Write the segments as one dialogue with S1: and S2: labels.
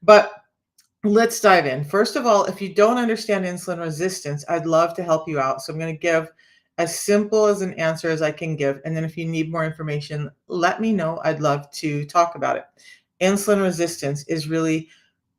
S1: But let's dive in. First of all, if you don't understand insulin resistance, I'd love to help you out. So I'm going to give as simple as an answer as I can give. And then if you need more information, let me know. I'd love to talk about it. Insulin resistance is really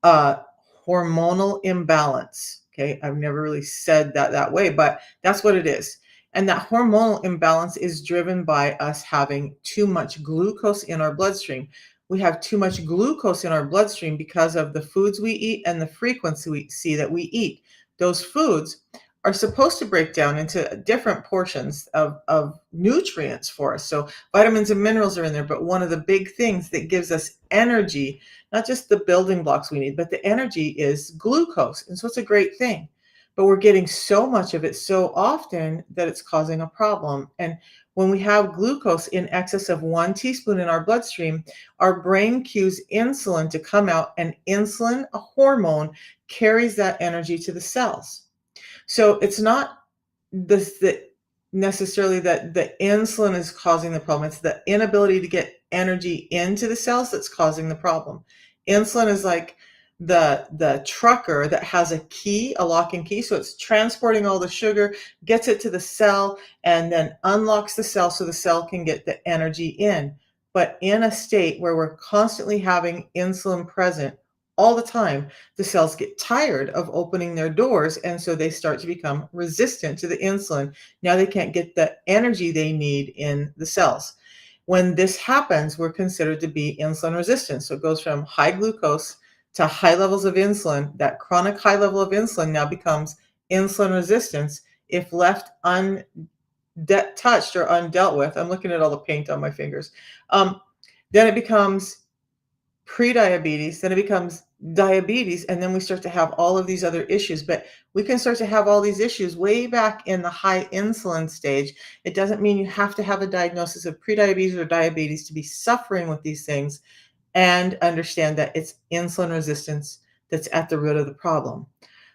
S1: a hormonal imbalance. Okay. I've never really said that way, but that's what it is. And that hormonal imbalance is driven by us having too much glucose in our bloodstream. We have too much glucose in our bloodstream because of the foods we eat and the frequency that we eat. Those foods are supposed to break down into different portions of nutrients for us. So vitamins and minerals are in there, but one of the big things that gives us energy, not just the building blocks we need, but the energy is glucose. And so it's a great thing. But we're getting so much of it so often that it's causing a problem. And when we have glucose in excess of 1 teaspoon in our bloodstream, our brain cues insulin to come out, and insulin, a hormone, carries that energy to the cells. So it's not necessarily that the insulin is causing the problem. It's the inability to get energy into the cells that's causing the problem. Insulin is like the trucker that has a key, a lock and key. So it's transporting all the sugar, gets it to the cell, and then unlocks the cell so the cell can get the energy in. But in a state where we're constantly having insulin present all the time, the cells get tired of opening their doors, and so they start to become resistant to the insulin. Now they can't get the energy they need in the cells. When this happens, we're considered to be insulin resistant. So it goes from high glucose to high levels of insulin. That chronic high level of insulin now becomes insulin resistance if left untouched or undealt with. I'm looking at all the paint on my fingers. Then it becomes prediabetes, then it becomes diabetes, and then we start to have all of these other issues. But we can start to have all these issues way back in the high insulin stage. It doesn't mean you have to have a diagnosis of prediabetes or diabetes to be suffering with these things, and understand that it's insulin resistance that's at the root of the problem.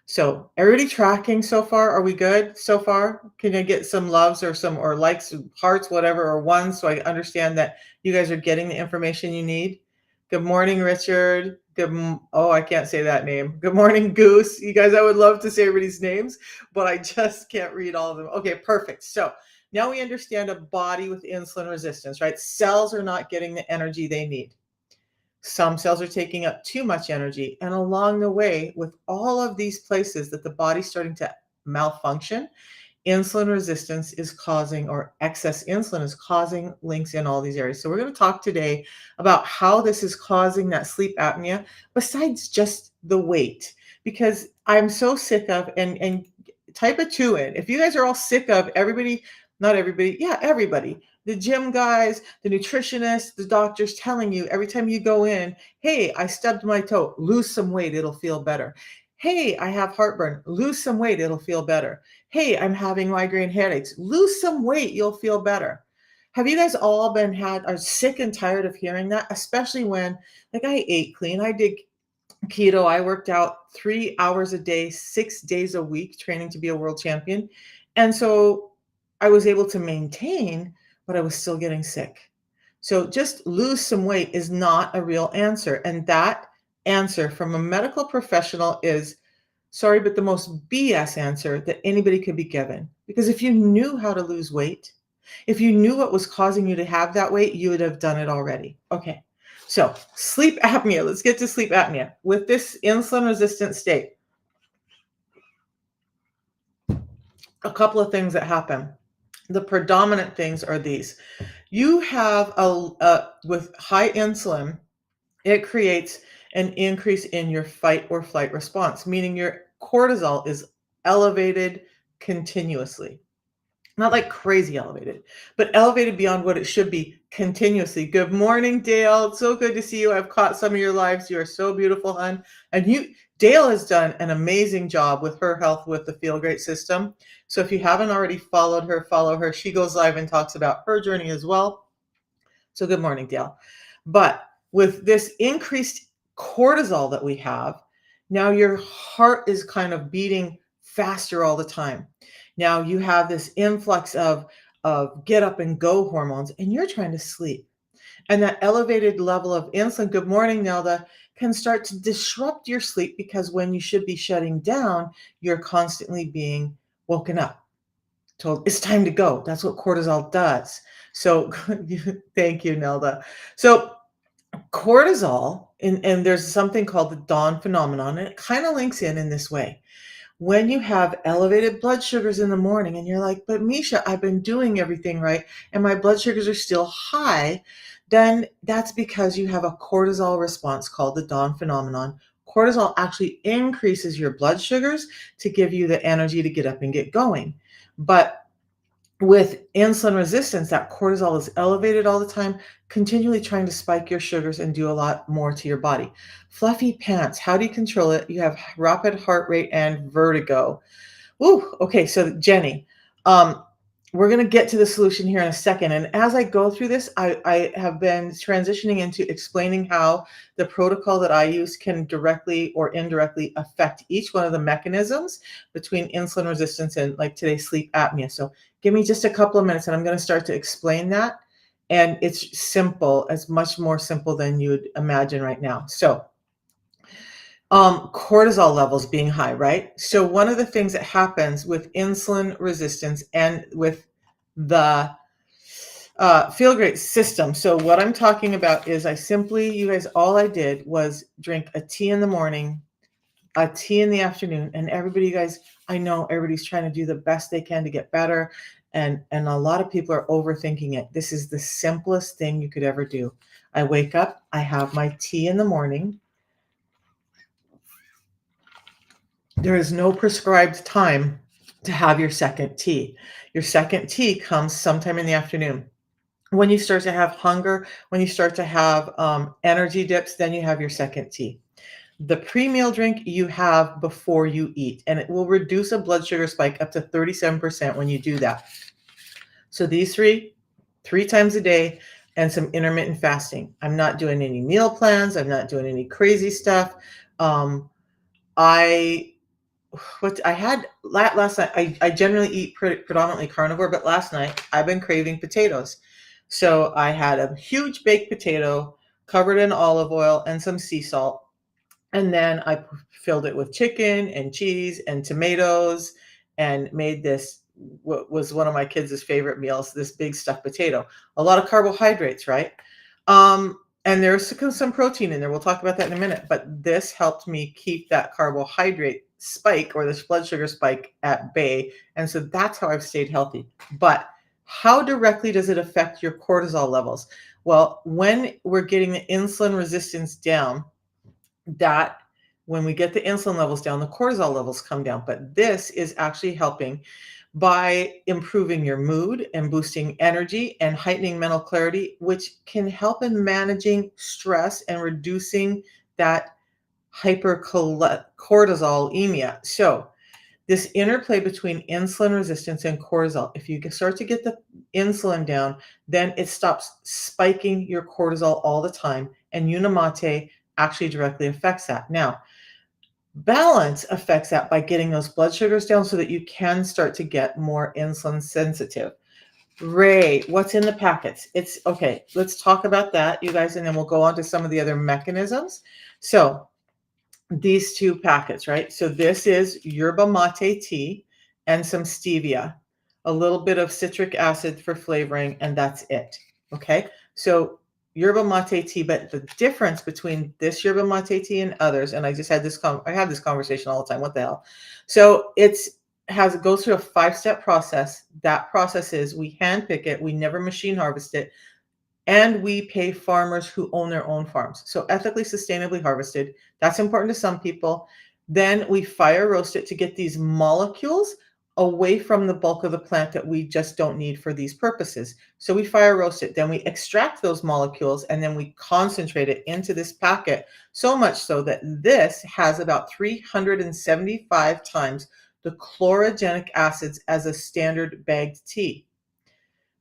S1: So everybody tracking so far? Are we good so far? Can I get some loves or likes, hearts, whatever, or ones, so I understand that you guys are getting the information you need? Good morning, Richard. Oh, I can't say that name. Good morning, Goose. You guys, I would love to say everybody's names, but I just can't read all of them. Okay, perfect. So now we understand a body with insulin resistance, right? Cells are not getting the energy they need. Some cells are taking up too much energy. And along the way, with all of these places that the body's starting to malfunction, insulin resistance is causing, or excess insulin is causing, links in all these areas. So we're going to talk today about how this is causing that sleep apnea, besides just the weight, because I'm so sick of, and type a 2 in. If you guys are all sick of everybody, not everybody, yeah, everybody, the gym guys, the nutritionists, the doctors telling you every time you go in, hey, I stubbed my toe, lose some weight, it'll feel better. Hey, I have heartburn, lose some weight, it'll feel better. Hey, I'm having migraine headaches, lose some weight, you'll feel better. Have you guys all are sick and tired of hearing that? Especially when, like, I ate clean, I did keto, I worked out 3 hours a day, 6 days a week, training to be a world champion. And so I was able to maintain, but I was still getting sick. So just lose some weight is not a real answer. And that answer from a medical professional is, sorry, but the most BS answer that anybody could be given. Because if you knew how to lose weight, if you knew what was causing you to have that weight, you would have done it already. Okay. So sleep apnea, let's get to sleep apnea. With this insulin resistant state, a couple of things that happen. The predominant things are these. You have with high insulin, it creates an increase in your fight or flight response, meaning your cortisol is elevated continuously. Not like crazy elevated, but elevated beyond what it should be continuously. Good morning, Dale. It's so good to see you. I've caught some of your lives. You are so beautiful, hon. And Dale has done an amazing job with her health with the Feel Great system. So if you haven't already followed her, follow her. She goes live and talks about her journey as well. So good morning, Dale. But with this increased cortisol that we have, now your heart is kind of beating faster all the time. Now you have this influx of get up and go hormones, and you're trying to sleep. And that elevated level of insulin, good morning, Nelda, can start to disrupt your sleep because when you should be shutting down, you're constantly being woken up, told it's time to go. That's what cortisol does. So thank you, Nelda. So cortisol, and there's something called the dawn phenomenon, and it kind of links in this way. When you have elevated blood sugars in the morning and you're like, but Misha, I've been doing everything right and my blood sugars are still high, then that's because you have a cortisol response called the dawn phenomenon. Cortisol actually increases your blood sugars to give you the energy to get up and get going. But with insulin resistance, that cortisol is elevated all the time, continually trying to spike your sugars and do a lot more to your body. Fluffy pants, how do you control it? You have rapid heart rate and vertigo. Ooh, okay, so Jenny, um, we're going to get to the solution here in a second. And as I go through this, I have been transitioning into explaining how the protocol that I use can directly or indirectly affect each one of the mechanisms between insulin resistance and, like today, sleep apnea. So give me just a couple of minutes and I'm going to start to explain that. And it's simple, it's much more simple than you'd imagine right now. So cortisol levels being high, right? So one of the things that happens with insulin resistance and with the feel great system. So what I'm talking about is you guys, all I did was drink a tea in the morning, a tea in the afternoon, and everybody, you guys, I know everybody's trying to do the best they can to get better. And a lot of people are overthinking it. This is the simplest thing you could ever do. I wake up, I have my tea in the morning. There is no prescribed time to have your second tea. Your second tea comes sometime in the afternoon. When you start to have hunger, when you start to have energy dips, then you have your second tea. The pre-meal drink you have before you eat, and it will reduce a blood sugar spike up to 37% when you do that. So these three times a day, and some intermittent fasting. I'm not doing any meal plans. I'm not doing any crazy stuff. I had last night, I generally eat predominantly carnivore, but last night I've been craving potatoes. So I had a huge baked potato covered in olive oil and some sea salt. And then I filled it with chicken and cheese and tomatoes and made this, what was one of my kids' favorite meals, this big stuffed potato. A lot of carbohydrates, right? And there's some protein in there. We'll talk about that in a minute. But this helped me keep that carbohydrate spike or this blood sugar spike at bay. And so that's how I've stayed healthy. But how directly does it affect your cortisol levels? Well, when we're getting the insulin resistance down, that when we get the insulin levels down, the cortisol levels come down. But this is actually helping by improving your mood and boosting energy and heightening mental clarity, which can help in managing stress and reducing that hypercortisolemia. So this interplay between insulin resistance and cortisol, if you start to get the insulin down, then it stops spiking your cortisol all the time. And Unimate actually directly affects that. Now, balance affects that by getting those blood sugars down so that you can start to get more insulin sensitive. Ray, what's in the packets? It's okay. Let's talk about that, you guys, and then we'll go on to some of the other mechanisms. So these two packets, right? So this is yerba mate tea and some stevia, a little bit of citric acid for flavoring, and that's it. Okay. So yerba mate tea, but the difference between this yerba mate tea and others, and I just had I have this conversation all the time. What the hell? So it goes through a 5-step process. That process is we hand pick it, we never machine harvest it, and we pay farmers who own their own farms. So ethically, sustainably harvested. That's important to some people. Then we fire roast it to get these molecules away from the bulk of the plant that we just don't need for these purposes. So we fire roast it. Then we extract those molecules and then we concentrate it into this packet, so much so that this has about 375 times the chlorogenic acids as a standard bagged tea.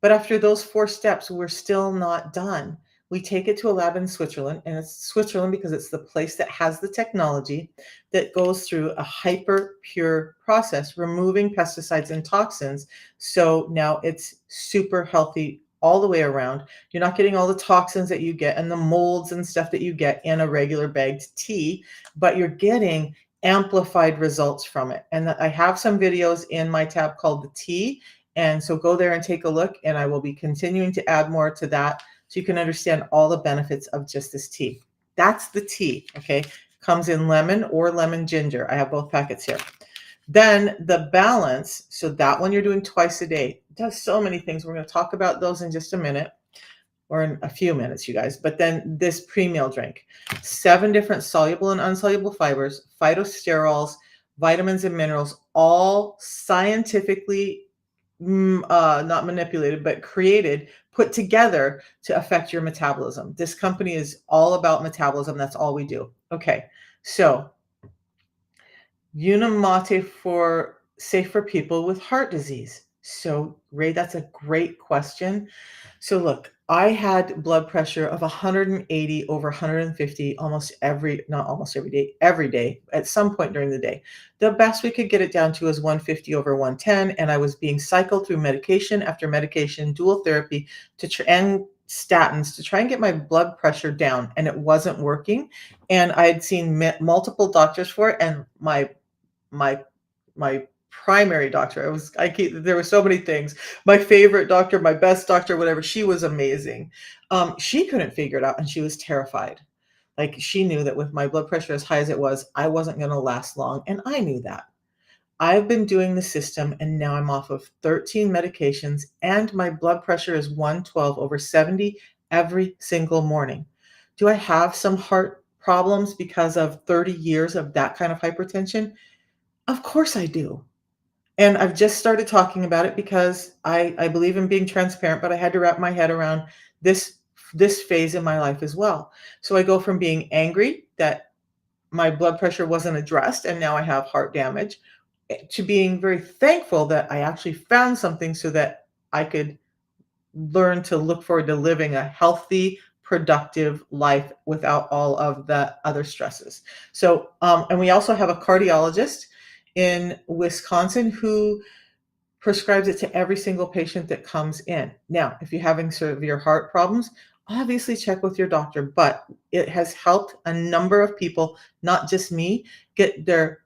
S1: But after those 4 steps, we're still not done. We take it to a lab in Switzerland, and it's Switzerland because it's the place that has the technology that goes through a hyper pure process, removing pesticides and toxins. So now it's super healthy all the way around. You're not getting all the toxins that you get and the molds and stuff that you get in a regular bagged tea, but you're getting amplified results from it. And I have some videos in my tab called the tea. And so go there and take a look, and I will be continuing to add more to that so you can understand all the benefits of just this tea. That's the tea, okay? Comes in lemon or lemon ginger. I have both packets here. Then the balance, so that one you're doing twice a day. It does so many things. We're going to talk about those in just a minute, or in a few minutes, you guys. But then this pre-meal drink, 7 different soluble and insoluble fibers, phytosterols, vitamins and minerals, all scientifically not manipulated, but created, put together to affect your metabolism. This company is all about metabolism. That's all we do. Okay, so Unimate for safe for people with heart disease. So, Ray, that's a great question. So, look, I had blood pressure of 180 over 150 not almost every day, at some point during the day. The best we could get it down to is 150 over 110, and I was being cycled through medication after medication, dual therapy and statins to try and get my blood pressure down, and it wasn't working. And I had seen multiple doctors for it, and my my primary doctor. There were so many things. My favorite doctor, my best doctor, whatever, she was amazing. She couldn't figure it out, and she was terrified. Like, she knew that with my blood pressure as high as it was, I wasn't going to last long, and I knew that. I've been doing the system, and now I'm off of 13 medications, and my blood pressure is 112 over 70 every single morning. Do I have some heart problems because of 30 years of that kind of hypertension? Of course I do. And I've just started talking about it because I believe in being transparent, but I had to wrap my head around this this phase in my life as well. So I go from being angry that my blood pressure wasn't addressed and now I have heart damage, to being very thankful that I actually found something so that I could learn to look forward to living a healthy, productive life without all of the other stresses. So, and we also have a cardiologist in Wisconsin who prescribes it to every single patient that comes in. Now, if you're having severe heart problems, obviously check with your doctor, but it has helped a number of people, not just me, get their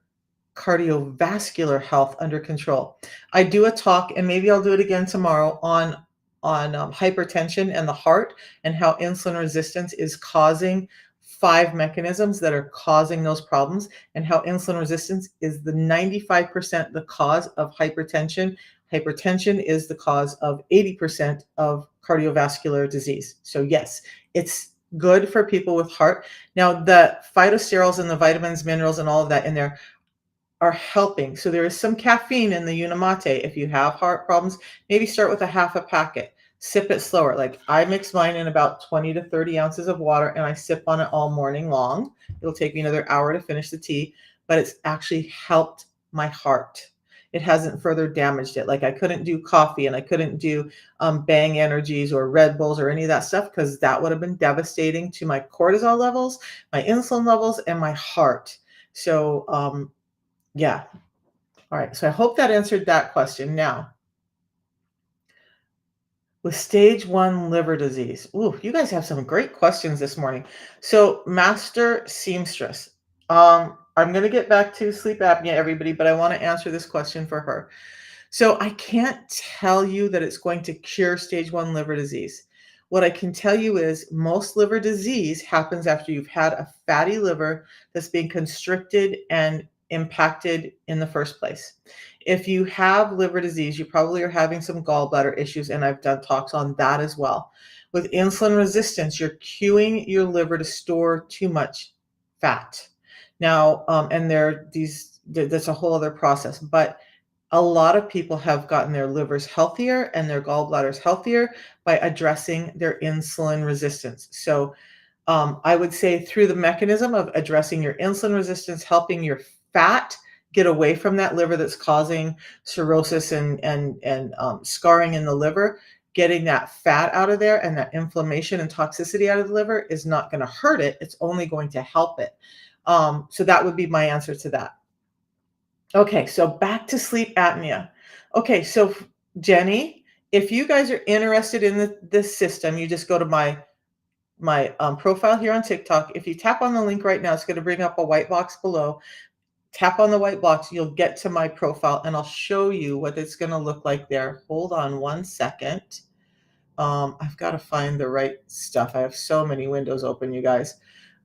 S1: cardiovascular health under control. I do a talk, and maybe I'll do it again tomorrow, on hypertension and the heart, and how insulin resistance is causing 5 mechanisms that are causing those problems, and how insulin resistance is the 95% the cause of hypertension. Hypertension is the cause of 80% of cardiovascular disease. So yes, it's good for people with heart. Now, the phytosterols and the vitamins, minerals, and all of that in there are helping. So there is some caffeine in the Unimate. If you have heart problems, maybe start with a half a packet. Sip it slower. Like, I mix mine in about 20 to 30 ounces of water, and I sip on it all morning long. It'll take me another hour to finish the tea, but it's actually helped my heart. It hasn't further damaged it. Like, I couldn't do coffee, and I couldn't do Bang Energies or Red Bulls or any of that stuff, because that would have been devastating to my cortisol levels, my insulin levels, and my heart. So, yeah. All right. So I hope that answered that question. Now, with stage 1 liver disease. Ooh, you guys have some great questions this morning. So, Master Seamstress. I'm going to get back to sleep apnea, everybody, but I want to answer this question for her. So, I can't tell you that it's going to cure stage 1 liver disease. What I can tell you is most liver disease happens after you've had a fatty liver that's being constricted and impacted in the first place. If you have liver disease, you probably are having some gallbladder issues, and I've done talks on that as well. With insulin resistance, you're cueing your liver to store too much fat. Now, and that's a whole other process, but a lot of people have gotten their livers healthier and their gallbladders healthier by addressing their insulin resistance. So, I would say through the mechanism of addressing your insulin resistance, helping your fat get away from that liver that's causing cirrhosis and scarring in the liver, getting that fat out of there and that inflammation and toxicity out of the liver is not going to hurt it. It's only going to help it. So that would be my answer to that. Okay, so back to sleep apnea. Okay, so Jenny, if you guys are interested in this system, you just go to my profile here on TikTok. If you tap on the link right now, it's going to bring up a white box below. Tap on the white box, you'll get to my profile, and I'll show you what it's going to look like there. Hold on one second. I've got to find the right stuff. I have so many windows open, you guys.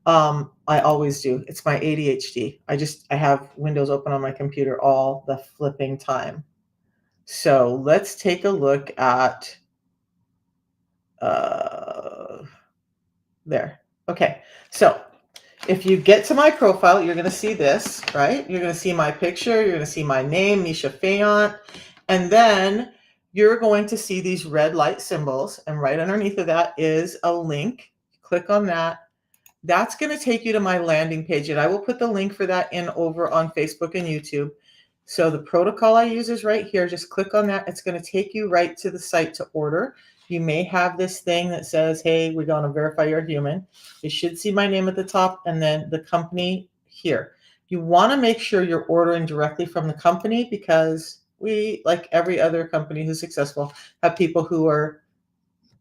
S1: I always do. It's my ADHD. I have windows open on my computer all the flipping time. So let's take a look at there. Okay. So if you get to my profile, you're going to see this, right? You're going to see my picture. You're going to see my name, Misha Fayant. And then you're going to see these red light symbols. And right underneath of that is a link. Click on that. That's going to take you to my landing page. And I will put the link for that in over on Facebook and YouTube. So the protocol I use is right here. Just click on that. It's going to take you right to the site to order. You may have this thing that says, hey, we're going to verify you're human. You should see my name at the top and then the company here. You want to make sure you're ordering directly from the company because we, like every other company who's successful, have people who are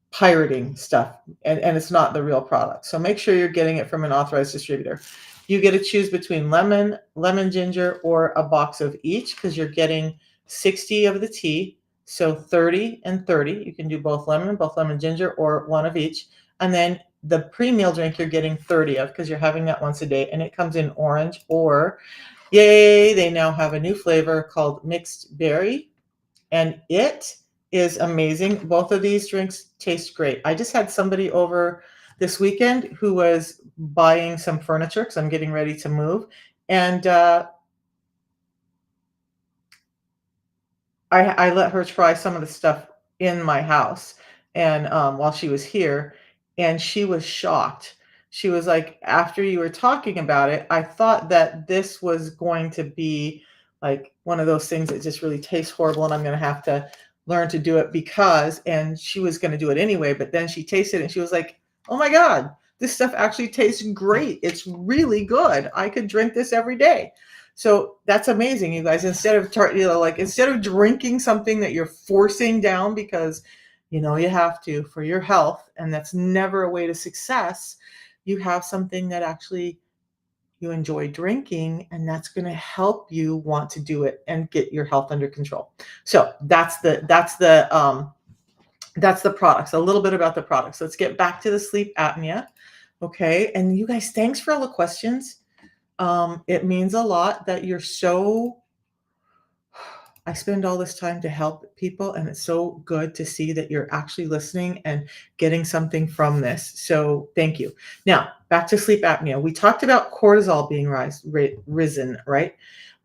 S1: pirating stuff and it's not the real product. So make sure you're getting it from an authorized distributor. You get to choose between lemon ginger, or a box of each because you're getting 60 of the tea. So 30 and 30. You can do both lemon ginger, or one of each. And then the pre-meal drink you're getting 30 of because you're having that once a day. And it comes in orange, or yay, they now have a new flavor called mixed berry. And it is amazing. Both of these drinks taste great. I just had somebody over this weekend who was buying some furniture because I'm getting ready to move. And I let her try some of the stuff in my house and while she was here, and she was shocked. She was like, after you were talking about it, I thought that this was going to be like one of those things that just really tastes horrible and I'm going to have to learn to do it because, and she was going to do it anyway, but then she tasted it and she was like, oh my God, this stuff actually tastes great. It's really good. I could drink this every day. So that's amazing, you guys. Instead of instead of drinking something that you're forcing down because you know you have to for your health, and that's never a way to success, you have something that actually you enjoy drinking, and that's going to help you want to do it and get your health under control. So that's the products. A little bit about the products. Let's get back to the sleep apnea. Okay, and you guys, thanks for all the questions. It means a lot that you're so, I spend all this time to help people, and it's so good to see that you're actually listening and getting something from this. So thank you. Now, back to sleep apnea. We talked about cortisol being risen, right?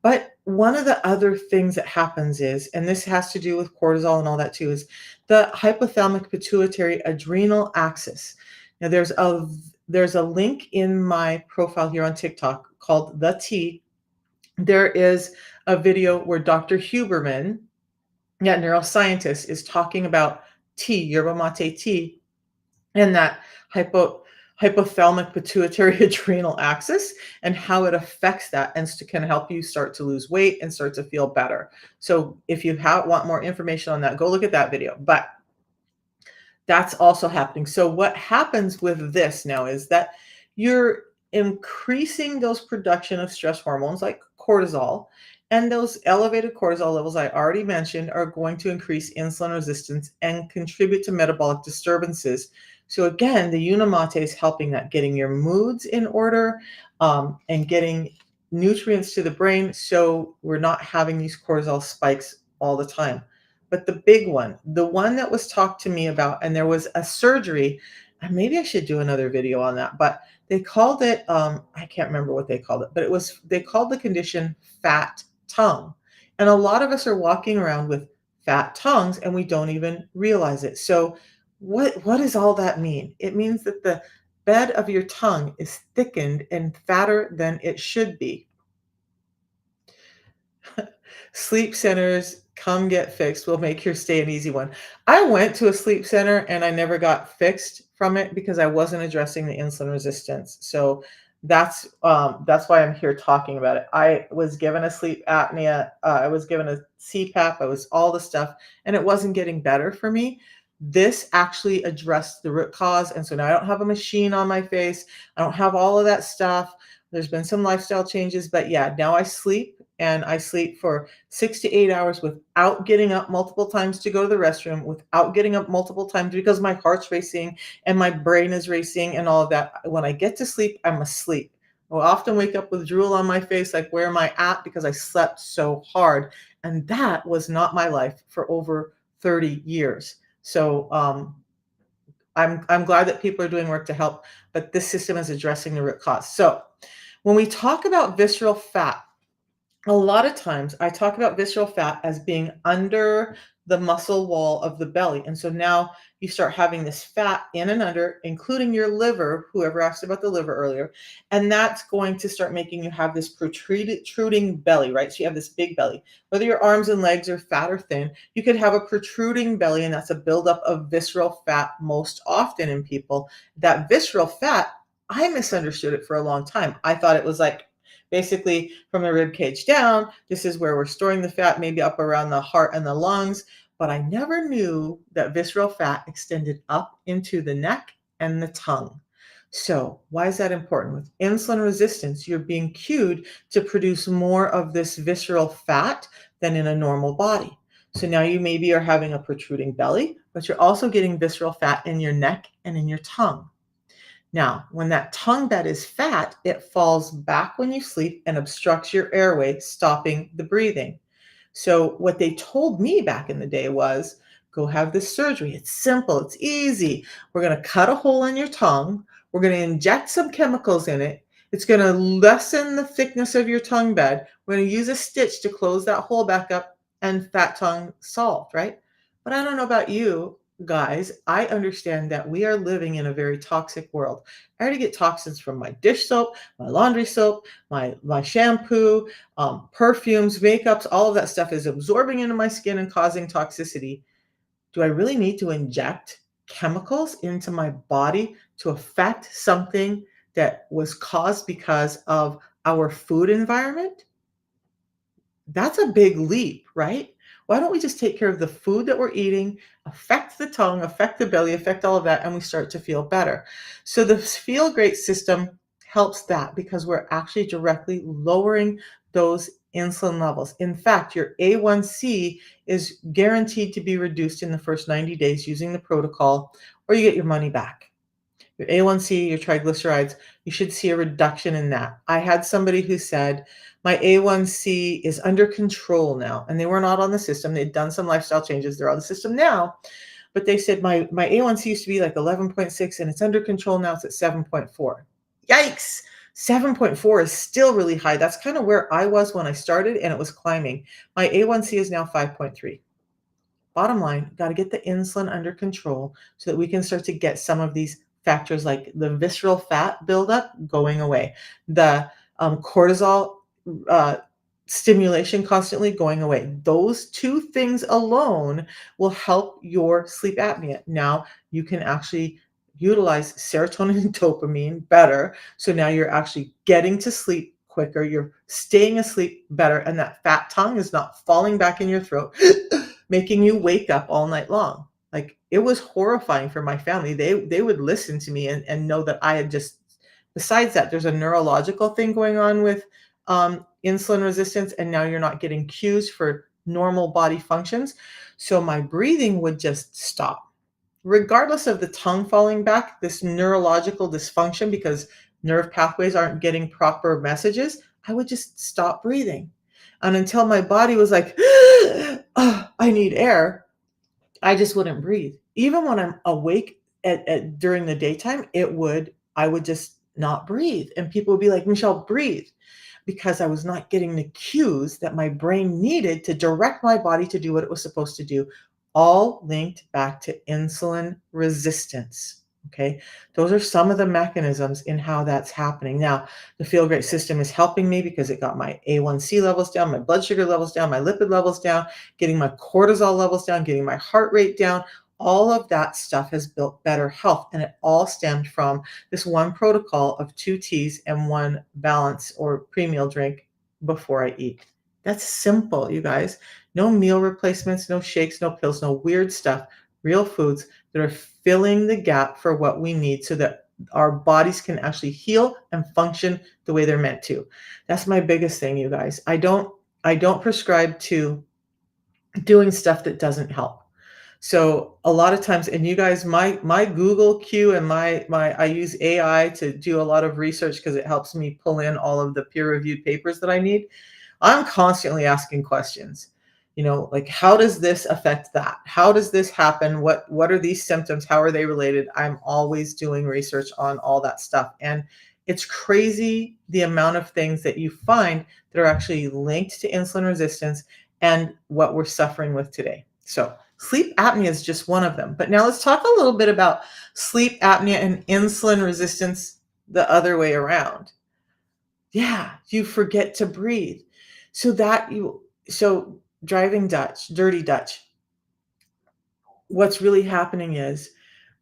S1: But one of the other things that happens is, and this has to do with cortisol and all that too, is the hypothalamic pituitary adrenal axis. Now, there's a link in my profile here on TikTok called The Tea. There is a video where Dr. Huberman, neuroscientist, is talking about tea, yerba mate tea, and that hypothalamic pituitary adrenal axis and how it affects that and can help you start to lose weight and start to feel better. So if you want more information on that, go look at that video. But that's also happening. So what happens with this now is that you're increasing those production of stress hormones like cortisol, and those elevated cortisol levels I already mentioned are going to increase insulin resistance and contribute to metabolic disturbances. So again, the Unimate is helping that, getting your moods in order and getting nutrients to the brain so we're not having these cortisol spikes all the time. But the big one, the one that was talked to me about, and there was a surgery, and maybe I should do another video on that, but they called it, I can't remember what they called it, but they called the condition fat tongue. And a lot of us are walking around with fat tongues and we don't even realize it. So what does all that mean? It means that the bed of your tongue is thickened and fatter than it should be. Sleep centers, come get fixed. We'll make your stay an easy one. I went to a sleep center and I never got fixed from it because I wasn't addressing the insulin resistance. So That's why I'm here talking about it. I was given a sleep apnea, I was given a CPAP, I was all the stuff, and it wasn't getting better for me. This actually addressed the root cause, and so now I don't have a machine on my face. I don't have all of that stuff. There's been some lifestyle changes, but yeah, now I sleep, and I sleep for 6 to 8 hours without getting up multiple times to go to the restroom, without getting up multiple times because my heart's racing and my brain is racing and all of that. When I get to sleep, I'm asleep. I'll often wake up with drool on my face, like, where am I at? Because I slept so hard. And that was not my life for over 30 years. So I'm glad that people are doing work to help, but this system is addressing the root cause. So when we talk about visceral fat, a lot of times I talk about visceral fat as being under the muscle wall of the belly. And so now you start having this fat in and under, including your liver, whoever asked about the liver earlier. And that's going to start making you have this protruding belly, right? So you have this big belly. Whether your arms and legs are fat or thin, you could have a protruding belly, and that's a buildup of visceral fat most often in people. That visceral fat, I misunderstood it for a long time. I thought it was like, basically, from the rib cage down, this is where we're storing the fat, maybe up around the heart and the lungs. But I never knew that visceral fat extended up into the neck and the tongue. So, why is that important? With insulin resistance, you're being cued to produce more of this visceral fat than in a normal body. So now you maybe are having a protruding belly, but you're also getting visceral fat in your neck and in your tongue. Now, when that tongue bed is fat, it falls back when you sleep and obstructs your airway, stopping the breathing. So, what they told me back in the day was, go have this surgery. It's simple, it's easy. We're going to cut a hole in your tongue. We're going to inject some chemicals in it. It's going to lessen the thickness of your tongue bed. We're going to use a stitch to close that hole back up, and fat tongue solved, right? But I don't know about you guys. I understand that we are living in a very toxic world. I already get toxins from my dish soap, my laundry soap, my shampoo, perfumes, makeups, all of that stuff is absorbing into my skin and causing toxicity. Do I really need to inject chemicals into my body to affect something that was caused because of our food environment? That's a big leap, right? Why don't we just take care of the food that we're eating, affect the tongue, affect the belly, affect all of that, and we start to feel better? So the Feel Great system helps that because we're actually directly lowering those insulin levels. In fact, your A1C is guaranteed to be reduced in the first 90 days using the protocol, or you get your money back. Your A1C, your triglycerides, you should see a reduction in that. I had somebody who said, my A1C is under control now, and they were not on the system. They'd done some lifestyle changes. They're on the system now, but they said, my A1C used to be like 11.6 and it's under control now. It's at 7.4. Yikes. 7.4 is still really high. That's kind of where I was when I started, and it was climbing. My A1C is now 5.3. Bottom line, got to get the insulin under control so that we can start to get some of these factors like the visceral fat buildup going away, the cortisol uh, stimulation constantly going away. Those two things alone will help your sleep apnea. Now you can actually utilize serotonin and dopamine better. So now you're actually getting to sleep quicker, you're staying asleep better, and that fat tongue is not falling back in your throat, making you wake up all night long. Like, it was horrifying for my family. They would listen to me and know that I had just, besides that, there's a neurological thing going on with insulin resistance, and now you're not getting cues for normal body functions. So my breathing would just stop. Regardless of the tongue falling back, this neurological dysfunction because nerve pathways aren't getting proper messages, I would just stop breathing. And until my body was like, oh, I need air, I just wouldn't breathe. Even when I'm awake during the daytime, I would just not breathe. And people would be like, Michelle, breathe. Because I was not getting the cues that my brain needed to direct my body to do what it was supposed to do, all linked back to insulin resistance. Okay, those are some of the mechanisms in how that's happening. Now, the Feel Great system is helping me because it got my A1C levels down, my blood sugar levels down, my lipid levels down, getting my cortisol levels down, getting my heart rate down, All of that stuff has built better health, and it all stemmed from this one protocol of 2 teas and 1 balance or pre-meal drink before I eat. That's simple, you guys. No meal replacements, no shakes, no pills, no weird stuff. Real foods that are filling the gap for what we need so that our bodies can actually heal and function the way they're meant to. That's my biggest thing, you guys. I don't prescribe to doing stuff that doesn't help. So a lot of times, and you guys, my Google queue and my I use AI to do a lot of research because it helps me pull in all of the peer reviewed papers that I need. I'm constantly asking questions. Like, how does this affect that? How does this happen? What are these symptoms? How are they related? I'm always doing research on all that stuff. And it's crazy the amount of things that you find that are actually linked to insulin resistance and what we're suffering with today. So, sleep apnea is just one of them. But now let's talk a little bit about sleep apnea and insulin resistance the other way around. Yeah, you forget to breathe. So driving Dutch, dirty Dutch. What's really happening is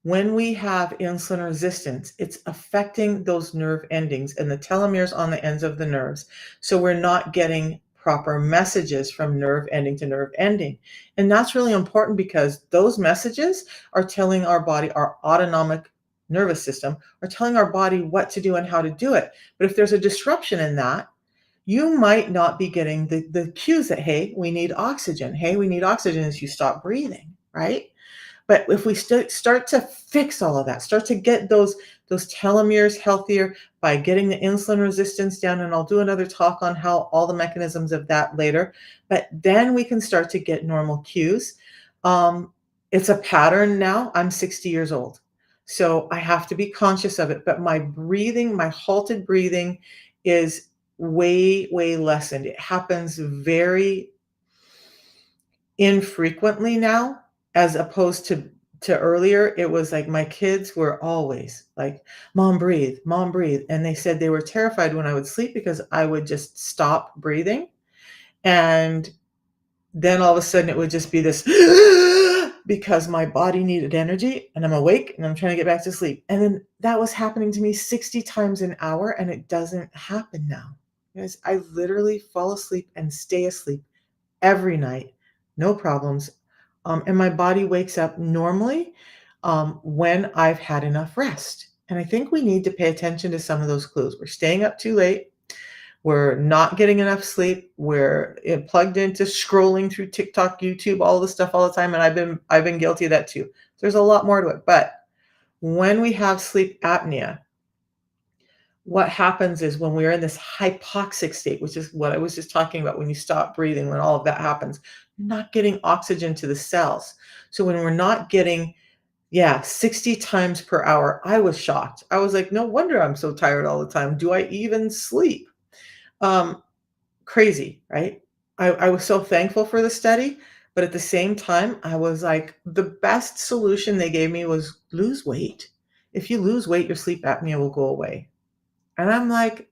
S1: when we have insulin resistance, it's affecting those nerve endings and the telomeres on the ends of the nerves. So we're not getting proper messages from nerve ending to nerve ending. And that's really important because those messages are telling our body, our autonomic nervous system, are telling our body what to do and how to do it. But if there's a disruption in that, you might not be getting the cues that, hey, we need oxygen. Hey, we need oxygen as you stop breathing, right? But if we start to fix all of that, start to get those telomeres healthier by getting the insulin resistance down, and I'll do another talk on how all the mechanisms of that later, but then we can start to get normal cues. It's a pattern now. I'm 60 years old, so I have to be conscious of it, but my breathing, my halted breathing is way, way lessened. It happens very infrequently now, as opposed to earlier. It was like my kids were always like, mom breathe, and they said they were terrified when I would sleep because I would just stop breathing, and then all of a sudden it would just be this because my body needed energy and I'm awake and I'm trying to get back to sleep. And then that was happening to me 60 times an hour, and it doesn't happen now. Guys, I literally fall asleep and stay asleep every night, no problems. And my body wakes up normally when I've had enough rest. And I think we need to pay attention to some of those clues. We're staying up too late. We're not getting enough sleep. We're plugged into scrolling through TikTok, YouTube, all the stuff all the time. And I've been guilty of that too. There's a lot more to it. But when we have sleep apnea, what happens is when we're in this hypoxic state, which is what I was just talking about, when you stop breathing, when all of that happens, you're not getting oxygen to the cells. So when we're not getting, 60 times per hour, I was shocked. I was like, no wonder I'm so tired all the time. Do I even sleep? Um, Crazy, right? I was so thankful for the study, but at the same time, I was like, the best solution they gave me was lose weight. If you lose weight, your sleep apnea will go away. And I'm like,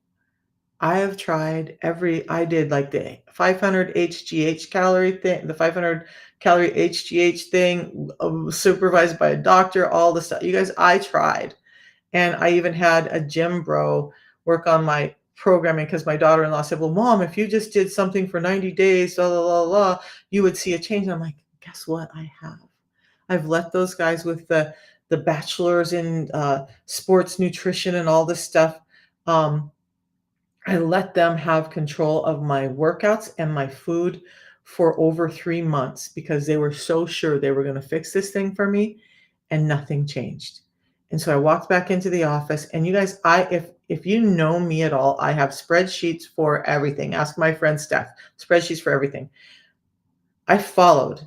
S1: I have tried I did like the 500 HGH calorie thing, the 500 calorie HGH thing, supervised by a doctor, all the stuff. You guys, I tried. And I even had a gym bro work on my programming because my daughter-in-law said, well, mom, if you just did something for 90 days, blah, blah, blah, blah, you would see a change. And I'm like, guess what? I have. I've let those guys with the bachelors in sports nutrition and all this stuff. Um, I let them have control of my workouts and my food for over 3 months because they were so sure they were gonna fix this thing for me, and nothing changed. And so I walked back into the office, and you guys, if you know me at all, I have spreadsheets for everything. Ask my friend Steph, spreadsheets for everything. I followed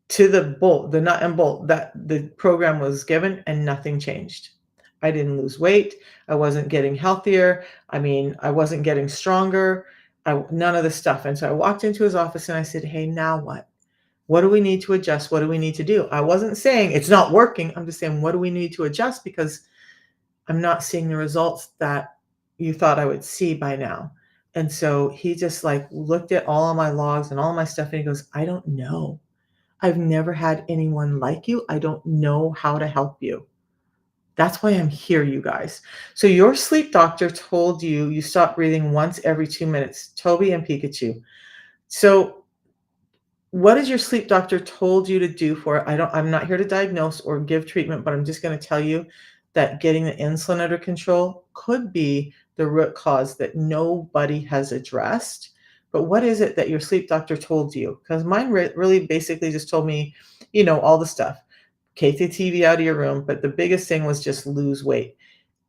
S1: to the nut and bolt that the program was given, and nothing changed. I didn't lose weight. I wasn't getting healthier. I mean, I wasn't getting stronger. None of the stuff. And so I walked into his office and I said, hey, now what? What do we need to adjust? What do we need to do? I wasn't saying it's not working. I'm just saying, what do we need to adjust? Because I'm not seeing the results that you thought I would see by now. And so he just like looked at all of my logs and all of my stuff and he goes, I don't know. I've never had anyone like you. I don't know how to help you. That's why I'm here, you guys. So your sleep doctor told you you stop breathing once every 2 minutes, Toby and Pikachu. So what has your sleep doctor told you to do for it? I'm not here to diagnose or give treatment, but I'm just going to tell you that getting the insulin under control could be the root cause that nobody has addressed. But what is it that your sleep doctor told you? Because mine really basically just told me, all the stuff. Take the TV out of your room, but the biggest thing was just lose weight.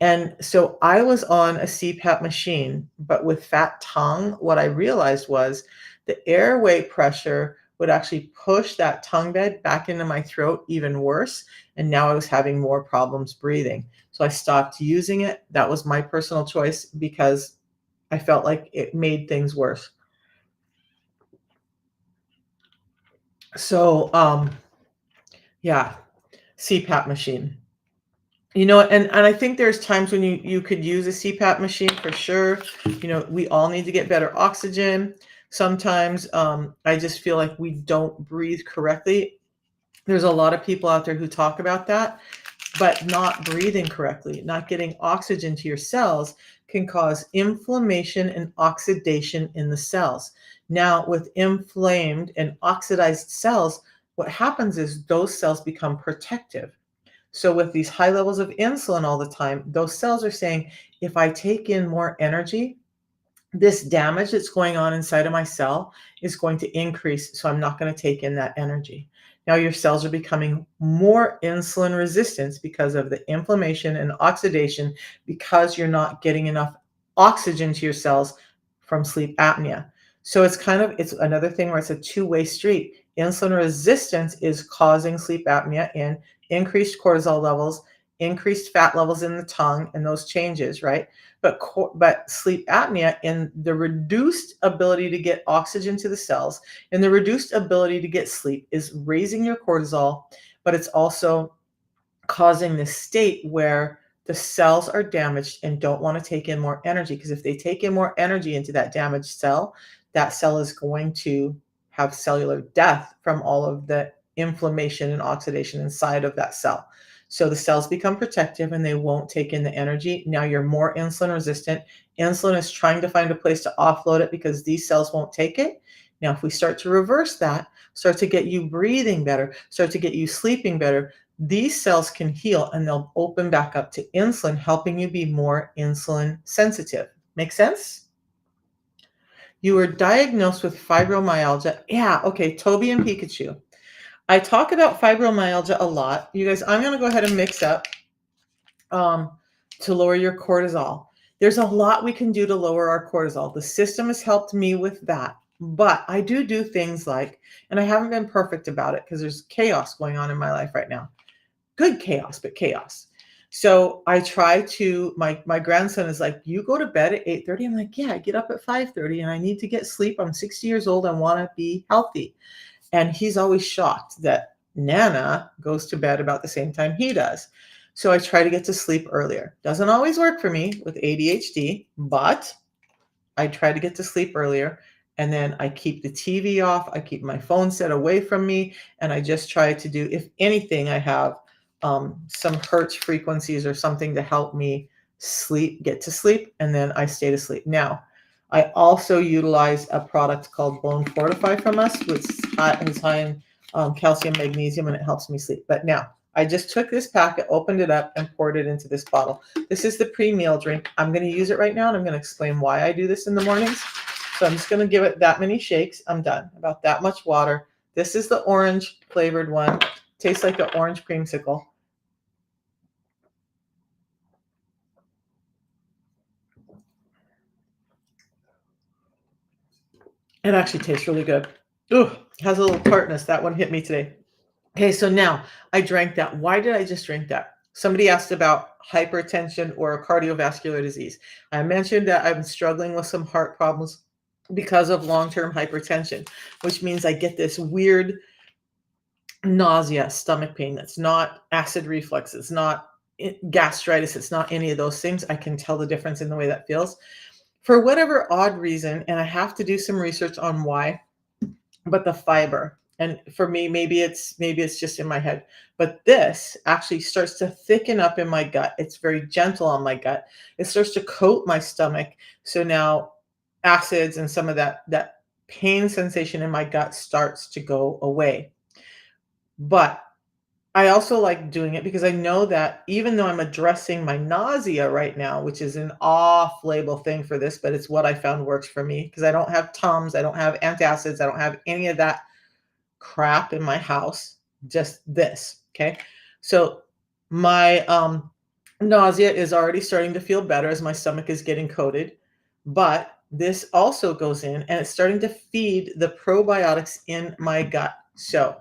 S1: And so I was on a CPAP machine, but with fat tongue, what I realized was the airway pressure would actually push that tongue bed back into my throat even worse. And now I was having more problems breathing. So I stopped using it. That was my personal choice because I felt like it made things worse. So, yeah, CPAP machine. And I think there's times when you could use a CPAP machine for sure. We all need to get better oxygen. Sometimes I just feel like we don't breathe correctly. There's a lot of people out there who talk about that, but not breathing correctly, not getting oxygen to your cells can cause inflammation and oxidation in the cells. Now, with inflamed and oxidized cells, what happens is those cells become protective. So with these high levels of insulin all the time, those cells are saying, if I take in more energy, this damage that's going on inside of my cell is going to increase. So I'm not going to take in that energy. Now your cells are becoming more insulin resistant because of the inflammation and oxidation because you're not getting enough oxygen to your cells from sleep apnea. So it's another thing where it's a two-way street. Insulin resistance is causing sleep apnea in increased cortisol levels, increased fat levels in the tongue, and those changes, right? But sleep apnea and the reduced ability to get oxygen to the cells and the reduced ability to get sleep is raising your cortisol, but it's also causing this state where the cells are damaged and don't want to take in more energy, because if they take in more energy into that damaged cell, that cell is going to have cellular death from all of the inflammation and oxidation inside of that cell. So the cells become protective and they won't take in the energy. Now you're more insulin resistant. Insulin is trying to find a place to offload it because these cells won't take it. Now, if we start to reverse that, start to get you breathing better, start to get you sleeping better, these cells can heal and they'll open back up to insulin, helping you be more insulin sensitive. Make sense? You were diagnosed with fibromyalgia. Yeah, okay, Toby and Pikachu. I talk about fibromyalgia a lot. You guys, I'm going to go ahead and mix up um, to lower your cortisol. There's a lot we can do to lower our cortisol. The system has helped me with that. But I do things like, and I haven't been perfect about it because there's chaos going on in my life right now. Good chaos, but chaos. So I try to, my grandson is like, you go to bed at 8:30. I'm like, yeah, I get up at 5:30 and I need to get sleep. I'm 60 years old. I want to be healthy. And he's always shocked that Nana goes to bed about the same time he does. So I try to get to sleep earlier. Doesn't always work for me with ADHD, but I try to get to sleep earlier. And then I keep the TV off. I keep my phone set away from me. And I just try to do, if anything, I have some hertz frequencies or something to help me get to sleep. And then I stay to sleep. Now, I also utilize a product called Bone Fortify from us, which is high in calcium, magnesium, and it helps me sleep. But now, I just took this packet, opened it up, and poured it into this bottle. This is the pre-meal drink. I'm going to use it right now, and I'm going to explain why I do this in the mornings. So I'm just going to give it that many shakes. I'm done. About that much water. This is the orange flavored one. Tastes like an orange creamsicle. It actually tastes really good. Ooh, has a little tartness. That one hit me today. Okay, so now I drank that. Why did I just drink that? Somebody asked about hypertension or cardiovascular disease. I mentioned that I'm struggling with some heart problems because of long-term hypertension, which means I get this weird nausea, stomach pain that's not acid reflux, it's not gastritis, it's not any of those things. I can tell the difference in the way that feels. For whatever odd reason, and I have to do some research on why, but the fiber. And for me, maybe it's just in my head, but this actually starts to thicken up in my gut. It's very gentle on my gut. It starts to coat my stomach. So now acids and some of that pain sensation in my gut starts to go away. But I also like doing it because I know that even though I'm addressing my nausea right now, which is an off-label thing for this, but it's what I found works for me because I don't have Tums, I don't have antacids, I don't have any of that crap in my house, just this, okay? So my nausea is already starting to feel better as my stomach is getting coated, but this also goes in and it's starting to feed the probiotics in my gut. So,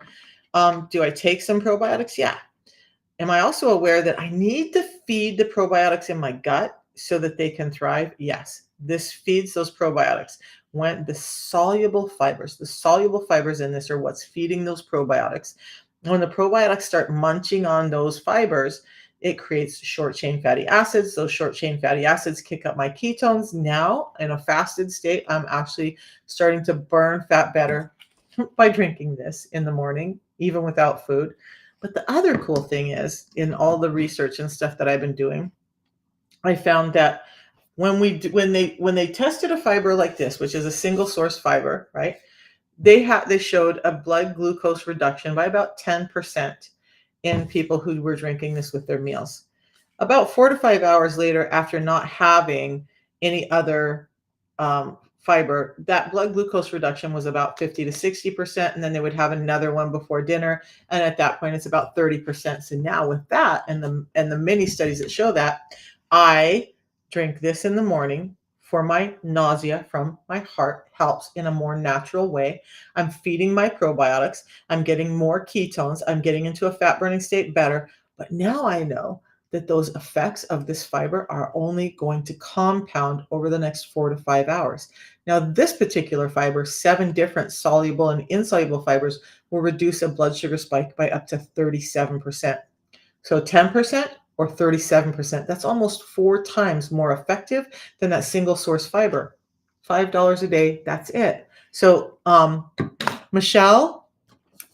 S1: do I take some probiotics? Yeah. Am I also aware that I need to feed the probiotics in my gut so that they can thrive? Yes. This feeds those probiotics. When the soluble fibers in this are what's feeding those probiotics. When the probiotics start munching on those fibers, it creates short chain fatty acids. Those short chain fatty acids kick up my ketones. Now, in a fasted state, I'm actually starting to burn fat better by drinking this in the morning, even without food. But the other cool thing is, in all the research and stuff that I've been doing, I found that when they tested a fiber like this, which is a single source fiber, right? They showed a blood glucose reduction by about 10% in people who were drinking this with their meals. About 4 to 5 hours later, after not having any other fiber, that blood glucose reduction was about 50 to 60%, and then they would have another one before dinner, and at that point, it's about 30%. So now with that and the many studies that show that, I drink this in the morning for my nausea from my heart, helps in a more natural way. I'm feeding my probiotics. I'm getting more ketones. I'm getting into a fat burning state better. But now I know that those effects of this fiber are only going to compound over the next 4 to 5 hours. Now, this particular fiber, 7 different soluble and insoluble fibers, will reduce a blood sugar spike by up to 37%. So 10% or 37%, that's almost 4 times more effective than that single source fiber. $5 a day, that's it. So, Michelle,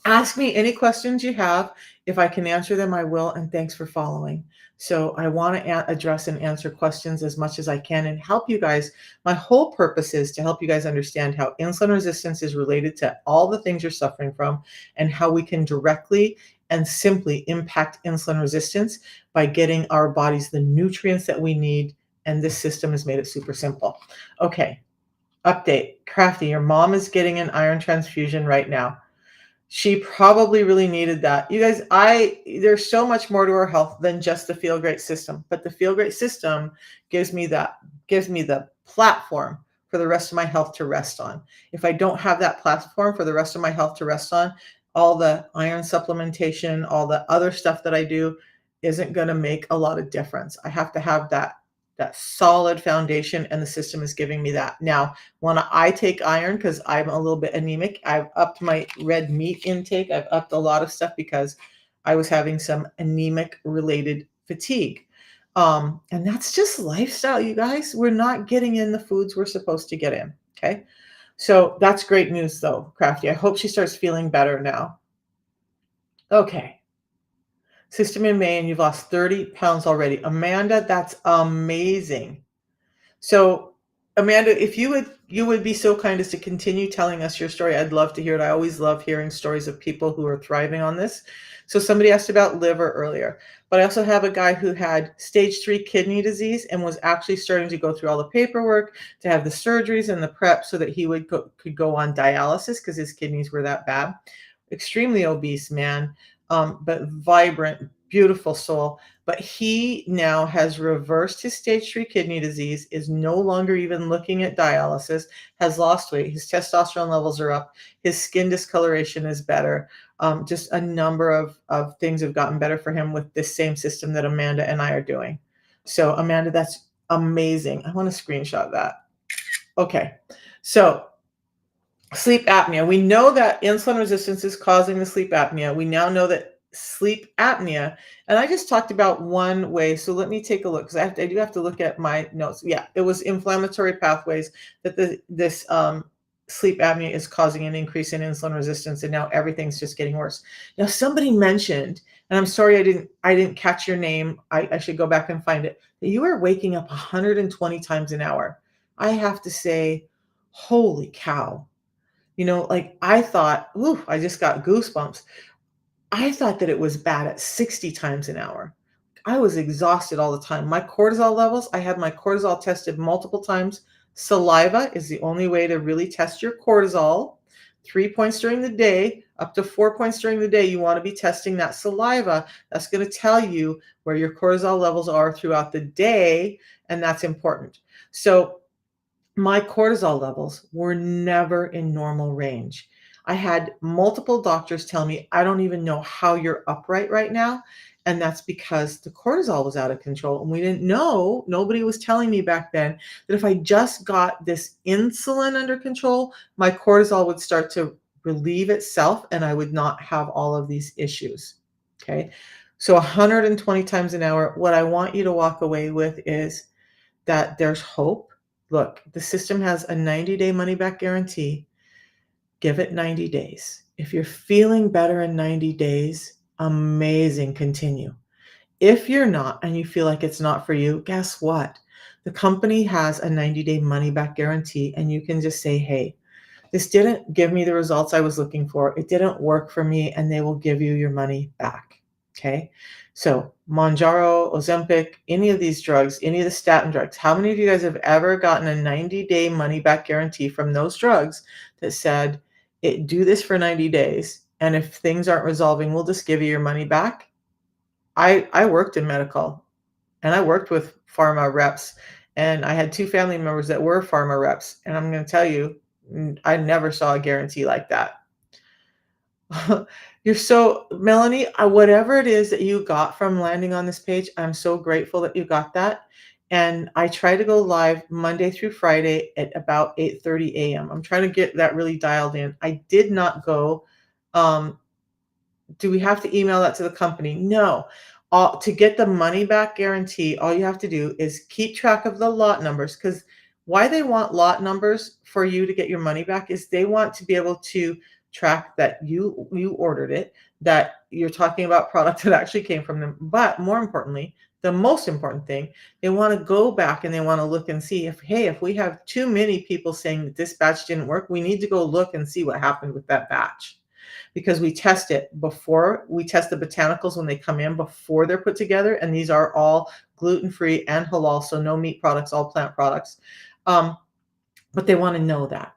S1: ask me any questions you have. If I can answer them, I will, and thanks for following. So I want to address and answer questions as much as I can and help you guys. My whole purpose is to help you guys understand how insulin resistance is related to all the things you're suffering from and how we can directly and simply impact insulin resistance by getting our bodies the nutrients that we need. And this system has made it super simple. Okay, update. Crafty, your mom is getting an iron transfusion right now. She probably really needed that. You guys, there's so much more to our health than just the Feel Great system, but the Feel Great system gives me the platform for the rest of my health to rest on. If I don't have that platform for the rest of my health to rest on, all the iron supplementation, all the other stuff that I do isn't going to make a lot of difference. I have to have that solid foundation, and the system is giving me that. Now, when I take iron, because I'm a little bit anemic, I've upped my red meat intake. I've upped a lot of stuff because I was having some anemic related fatigue. And that's just lifestyle, you guys. We're not getting in the foods we're supposed to get in. Okay. So that's great news, though, Crafty. I hope she starts feeling better now. Okay. System in May, and you've lost 30 pounds already. Amanda, that's amazing. So, Amanda, if you would be so kind as to continue telling us your story. I'd love to hear it. I always love hearing stories of people who are thriving on this. So somebody asked about liver earlier, but I also have a guy who had stage 3 kidney disease and was actually starting to go through all the paperwork to have the surgeries and the prep so that he could go on dialysis because his kidneys were that bad. Extremely obese man, but vibrant, beautiful soul. But he now has reversed his stage 3 kidney disease, is no longer even looking at dialysis, has lost weight. His testosterone levels are up. His skin discoloration is better. Just a number of things have gotten better for him with this same system that Amanda and I are doing. So, Amanda, that's amazing. I want to screenshot that. Okay. So, sleep apnea. We know that insulin resistance is causing the sleep apnea. We now know that sleep apnea, and I just talked about one way. So let me take a look because I do have to look at my notes. Yeah, it was inflammatory pathways that this sleep apnea is causing an increase in insulin resistance, and now everything's just getting worse. Now, somebody mentioned, and I'm sorry I didn't catch your name. I should go back and find it. That you were waking up 120 times an hour. I have to say, holy cow. Like I thought, ooh, I just got goosebumps. I thought that it was bad at 60 times an hour. I was exhausted all the time. My cortisol levels, I had my cortisol tested multiple times. Saliva is the only way to really test your cortisol. 3 points during the day, up to 4 points during the day. You want to be testing that saliva. That's going to tell you where your cortisol levels are throughout the day, and that's important. So, my cortisol levels were never in normal range. I had multiple doctors tell me, "I don't even know how you're upright right now." And that's because the cortisol was out of control. And we didn't know, nobody was telling me back then that if I just got this insulin under control, my cortisol would start to relieve itself and I would not have all of these issues. Okay. So 120 times an hour, what I want you to walk away with is that there's hope. Look, the system has a 90-day money back guarantee. Give it 90 days. If you're feeling better in 90 days, amazing, continue. If you're not and you feel like it's not for you, guess what? The company has a 90-day money back guarantee, and you can just say, hey, this didn't give me the results I was looking for. It didn't work for me, and they will give you your money back. Okay. So, Monjaro, Ozempic, any of these drugs, any of the statin drugs, how many of you guys have ever gotten a 90-day money back guarantee from those drugs that said, do this for 90 days, and if things aren't resolving, we'll just give you your money back? I worked in medical, and I worked with pharma reps, and I had two family members that were pharma reps, and I'm going to tell you, I never saw a guarantee like that. You're so Melanie, whatever it is that you got from landing on this page, I'm so grateful that you got that. And I try to go live Monday through Friday at about 8:30 a.m. I'm trying to get that really dialed in. I did not go. Do we have to email that to the company? No. To get the money back guarantee, all you have to do is keep track of the lot numbers, because why they want lot numbers for you to get your money back is they want to be able to track that you ordered it, that you're talking about product that actually came from them. But more importantly, the most important thing, they want to go back and they want to look and see if, hey, if we have too many people saying that this batch didn't work, we need to go look and see what happened with that batch, because we test it before. We test the botanicals when they come in before they're put together, and these are all gluten-free and halal, so no meat products, all plant products. But they want to know that.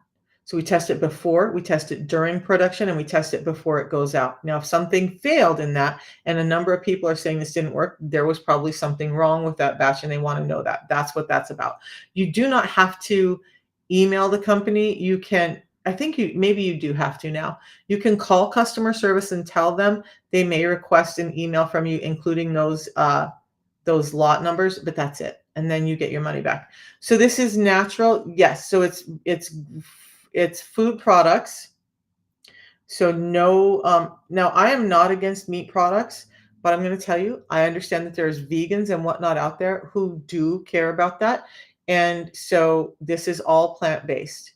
S1: So we test it before, we test it during production, and we test it before it goes out. Now, if something failed in that, and a number of people are saying this didn't work, there was probably something wrong with that batch, and they want to know that. That's what that's about. You do not have to email the company. You can, I think maybe you do have to now. You can call customer service and tell them. They may request an email from you, including those lot numbers, but that's it. And then you get your money back. So this is natural. Yes. So it's food products. So no, now I am not against meat products, but I'm going to tell you, I understand that there's vegans and whatnot out there who do care about that. And so this is all plant-based.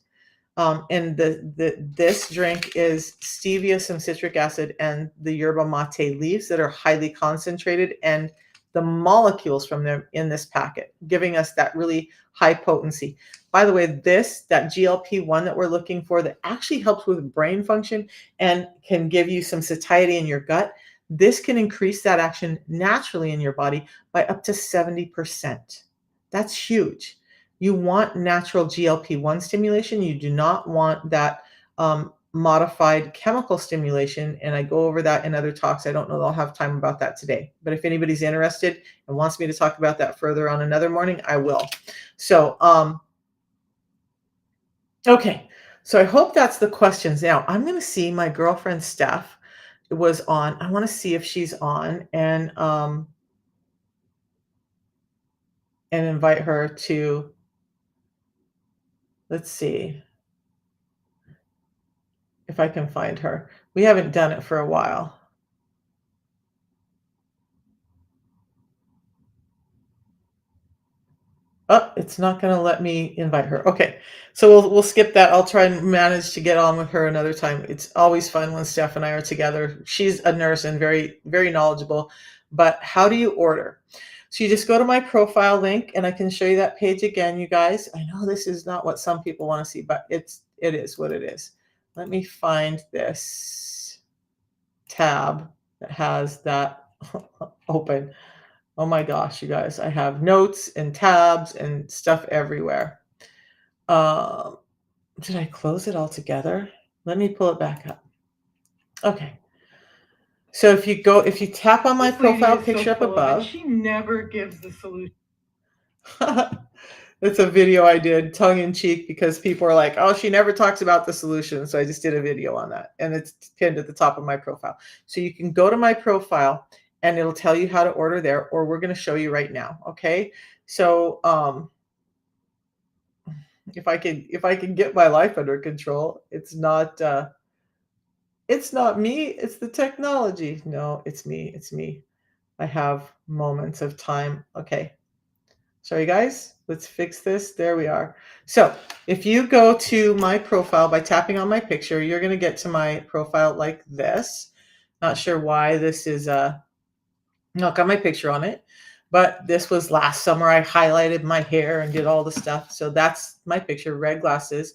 S1: And this drink is stevia, some citric acid, and the yerba mate leaves that are highly concentrated, and the molecules from them in this packet, giving us that really high potency. By the way, that GLP-1 that we're looking for, that actually helps with brain function and can give you some satiety in your gut, this can increase that action naturally in your body by up to 70%. That's huge. You want natural GLP-1 stimulation. You do not want that modified chemical stimulation. And I go over that in other talks. I don't know that I'll have time about that today. But if anybody's interested and wants me to talk about that further on another morning, I will. So, okay. So I hope that's the questions. Now, I'm going to see my girlfriend Steph was on. I want to see if she's on and invite her to, let's see if I can find her. We haven't done it for a while. Oh, it's not gonna let me invite her. Okay, so we'll skip that. I'll try and manage to get on with her another time. It's always fun when Steph and I are together. She's a nurse and very, very knowledgeable. But how do you order? So you just go to my profile link, and I can show you that page again, you guys. I know this is not what some people want to see, but it is what it is. Let me find this tab that has that open. Oh my gosh, you guys, I have notes and tabs and stuff everywhere. Um, did I close it all together? Let me pull it back up. Okay. So if you tap on my profile picture up above, she never gives the solution. It's a video I did tongue in cheek because people are like, oh, she never talks about the solution. So I just did a video on that, and it's pinned at the top of my profile. So you can go to my profile and it'll tell you how to order there, or we're going to show you right now. Okay. So if I can get my life under control, it's not me, it's the technology. No, it's me. It's me. I have moments of time. Okay. Sorry, guys. Let's fix this. There we are. So if you go to my profile by tapping on my picture, you're going to get to my profile like this. Not sure why this is not got my picture on it, but this was last summer. I highlighted my hair and did all the stuff. So that's my picture, red glasses.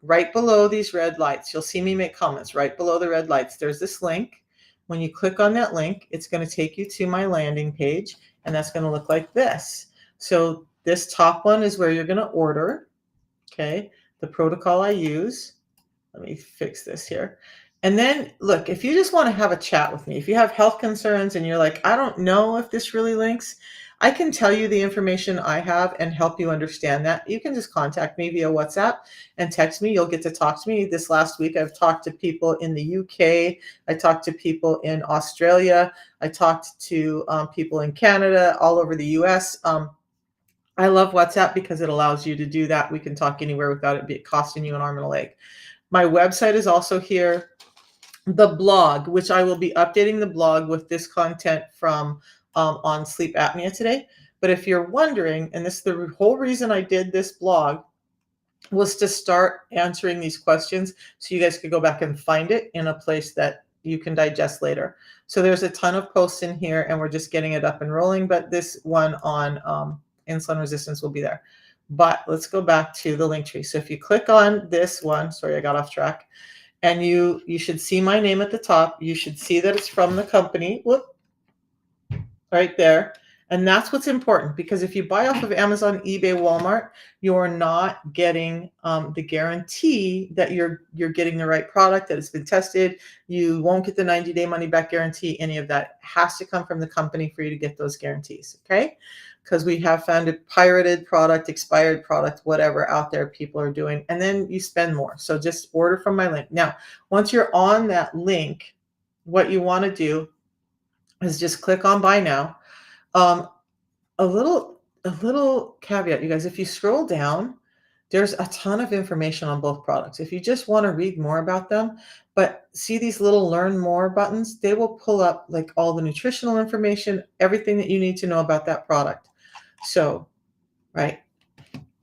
S1: Right below these red lights, you'll see me make comments. Right below the red lights, there's this link. When you click on that link, it's going to take you to my landing page, and that's going to look like this. So this top one is where you're going to order. Okay, the protocol I use. Let me fix this here. And then look, if you just want to have a chat with me, if you have health concerns and you're like, I don't know if this really links, I can tell you the information I have and help you understand that. You can just contact me via WhatsApp and text me. You'll get to talk to me. This last week, I've talked to people in the UK. I talked to people in Australia. I talked to people in Canada, all over the US. I love WhatsApp because it allows you to do that. We can talk anywhere without it costing you an arm and a leg. My website is also here. The blog, which I will be updating the blog with this content from on sleep apnea today. But if you're wondering, and this is the whole reason I did this blog, was to start answering these questions so you guys could go back and find it in a place that you can digest later. So there's a ton of posts in here, and we're just getting it up and rolling. But this one on insulin resistance will be there. But let's go back to the link tree. So if you click on this one, sorry, I got off track. And you should see my name at the top. You should see that it's from the company. Whoop, right there. And that's what's important, because if you buy off of Amazon, eBay, Walmart, you're not getting the guarantee that you're getting the right product, that it's been tested. You won't get the 90-day money back guarantee. Any of that has to come from the company for you to get those guarantees. Okay. Because we have found a pirated product, expired product, whatever out there people are doing, and then you spend more. So just order from my link. Now, once you're on that link, what you want to do is just click on buy now. A little caveat, you guys, if you scroll down, there's a ton of information on both products. If you just want to read more about them, but see these little learn more buttons, they will pull up like all the nutritional information, everything that you need to know about that product. So, right,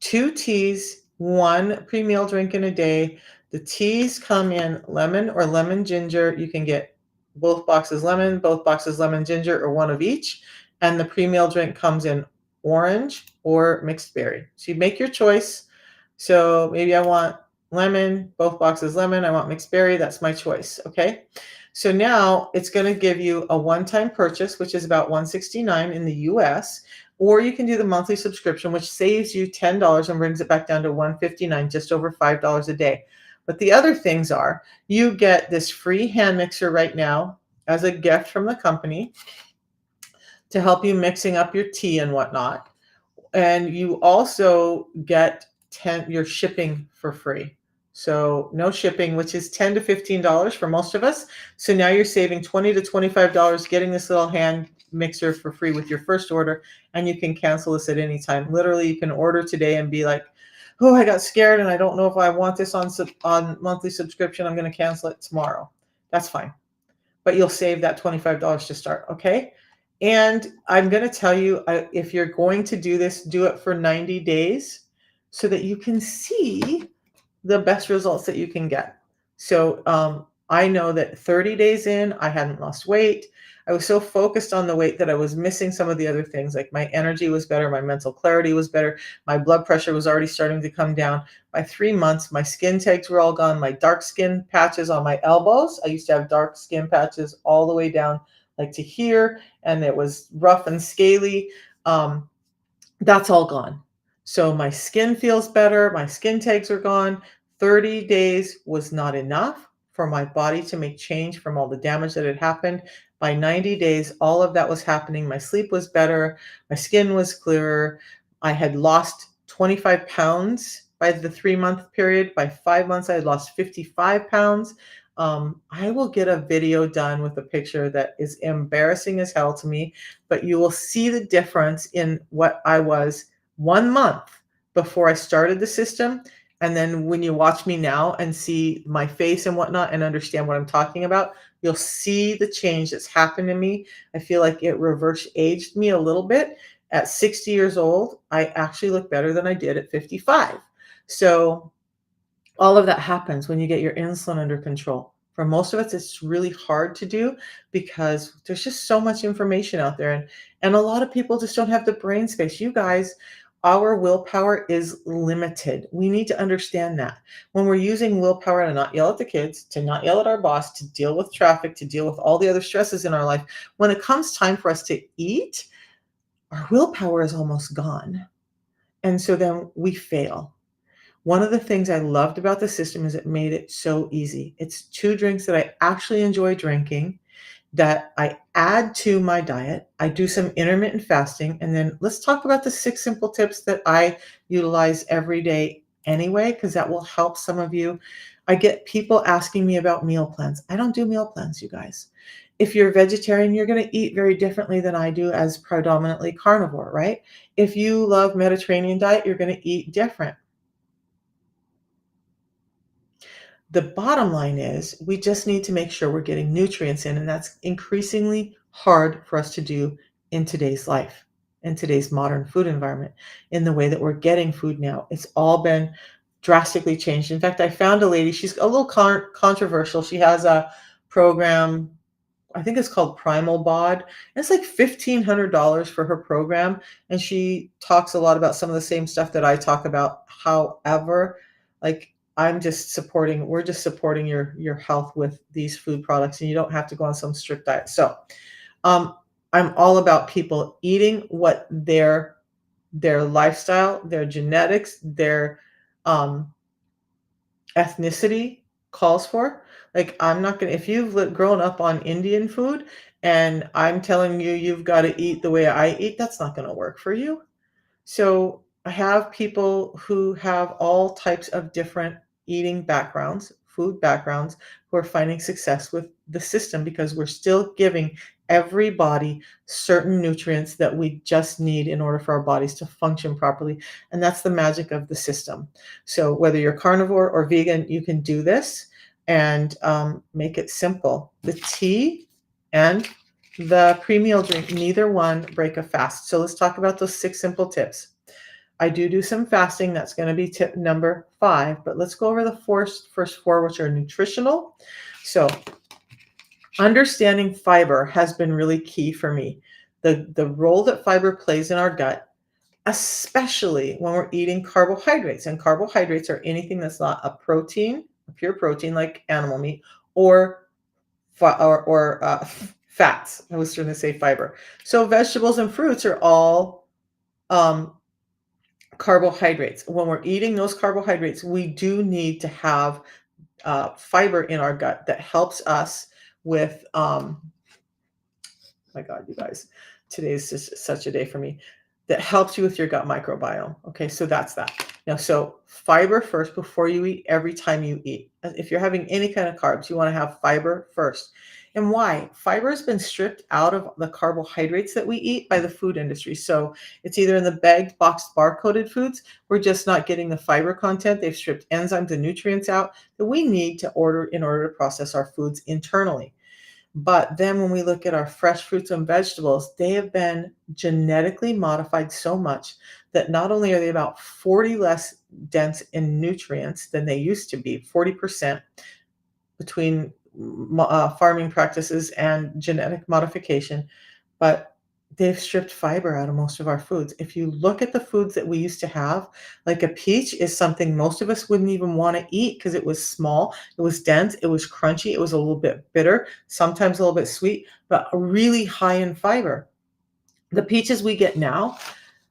S1: 2 teas, 1 pre-meal drink in a day. The teas come in lemon or lemon ginger. You can get both boxes lemon, both boxes lemon ginger, or one of each. And the pre-meal drink comes in orange or mixed berry. So you make your choice. So maybe I want lemon, both boxes lemon. I want mixed berry. That's my choice. Okay. So now it's going to give you a one-time purchase, which is about $169 in the US, or you can do the monthly subscription, which saves you $10 and brings it back down to $159, just over $5 a day. But the other things are, you get this free hand mixer right now as a gift from the company to help you mixing up your tea and whatnot. And you also get your shipping for free. So no shipping, which is $10 to $15 for most of us. So now you're saving $20 to $25 getting this little hand mixer for free with your first order, and you can cancel this at any time. Literally, you can order today and be like, oh, I got scared and I don't know if I want this on monthly subscription. I'm going to cancel it tomorrow. That's fine. But you'll save that $25 to start, okay? And I'm going to tell you, if you're going to do this, do it for 90 days so that you can see the best results that you can get. So I know that 30 days in, I hadn't lost weight. I was so focused on the weight that I was missing some of the other things. Like my energy was better, my mental clarity was better, my blood pressure was already starting to come down. By 3 months, my skin tags were all gone. My dark skin patches on my elbows. I used to have dark skin patches all the way down, like to here, and it was rough and scaly. Um, that's all gone. So my skin feels better. My skin tags are gone. 30 days was not enough for my body to make change from all the damage that had happened. By 90 days, all of that was happening. My sleep was better. My skin was clearer. I had lost 25 pounds by the 3 month period. By 5 months, I had lost 55 pounds. I will get a video done with a picture that is embarrassing as hell to me, but you will see the difference in what I was 1 month before I started the system. And then when you watch me now and see my face and whatnot and understand what I'm talking about, you'll see the change that's happened to me. I feel like it reverse aged me a little bit. At 60 years old, I actually look better than I did at 55. So all of that happens when you get your insulin under control. For most of us, it's really hard to do because there's just so much information out there. And a lot of people just don't have the brain space. You guys, our willpower is limited. We need to understand that. When we're using willpower to not yell at the kids, to not yell at our boss, to deal with traffic, to deal with all the other stresses in our life, when it comes time for us to eat, our willpower is almost gone. And so then we fail. One of the things I loved about the system is it made it so easy. It's 2 drinks that I actually enjoy drinking that I add to my diet. I do some intermittent fasting, and then let's talk about the 6 simple tips that I utilize every day anyway, because that will help some of you. I get people asking me about meal plans. I don't do meal plans, you guys. If you're a vegetarian, you're going to eat very differently than I do as predominantly carnivore, right? If you love Mediterranean diet, you're going to eat different. The bottom line is we just need to make sure we're getting nutrients in, and that's increasingly hard for us to do in today's life, in today's modern food environment, in the way that we're getting food now. It's all been drastically changed. In fact, I found a lady, she's a little controversial. She has a program, I think it's called Primal Bod. It's like $1,500 for her program, and she talks a lot about some of the same stuff that I talk about. However, like we're just supporting your health with these food products, and you don't have to go on some strict diet. So, um, I'm all about people eating what their lifestyle, their genetics, their um, ethnicity calls for. Like, I'm not gonna if you've grown up on Indian food and I'm telling you you've got to eat the way I eat, that's not gonna work for you. So I have people who have all types of different eating backgrounds, food backgrounds, who are finding success with the system because we're still giving every body certain nutrients that we just need in order for our bodies to function properly. And that's the magic of the system. So whether you're carnivore or vegan, you can do this and make it simple. The tea and the pre-meal drink, neither one break a fast. So let's talk about those 6 simple tips. I do some fasting. That's going to be tip number 5. But let's go over the first 4, which are nutritional. So understanding fiber has been really key for me. The role that fiber plays in our gut, especially when we're eating carbohydrates. And carbohydrates are anything that's not a protein, a pure protein like animal meat, or fats. I was trying to say fiber. So vegetables and fruits are all um, carbohydrates. When we're eating those carbohydrates, we do need to have fiber in our gut that helps us with. My God, you guys, today is just such a day for me. That helps you with your gut microbiome. Okay, so that's that. Now, so fiber first before you eat, every time you eat. If you're having any kind of carbs, you want to have fiber first. And why? Fiber has been stripped out of the carbohydrates that we eat by the food industry. So it's either in the bagged, boxed, barcoded foods. We're just not getting the fiber content. They've stripped enzymes and nutrients out that we need to order in order to process our foods internally. But then when we look at our fresh fruits and vegetables, they have been genetically modified so much that not only are they about 40 less dense in nutrients than they used to be, 40% between farming practices and genetic modification, but they've stripped fiber out of most of our foods. If you look at the foods that we used to have, like a peach is something most of us wouldn't even want to eat because it was small, it was dense, it was crunchy, it was a little bit bitter, sometimes a little bit sweet, but really high in fiber. The peaches we get now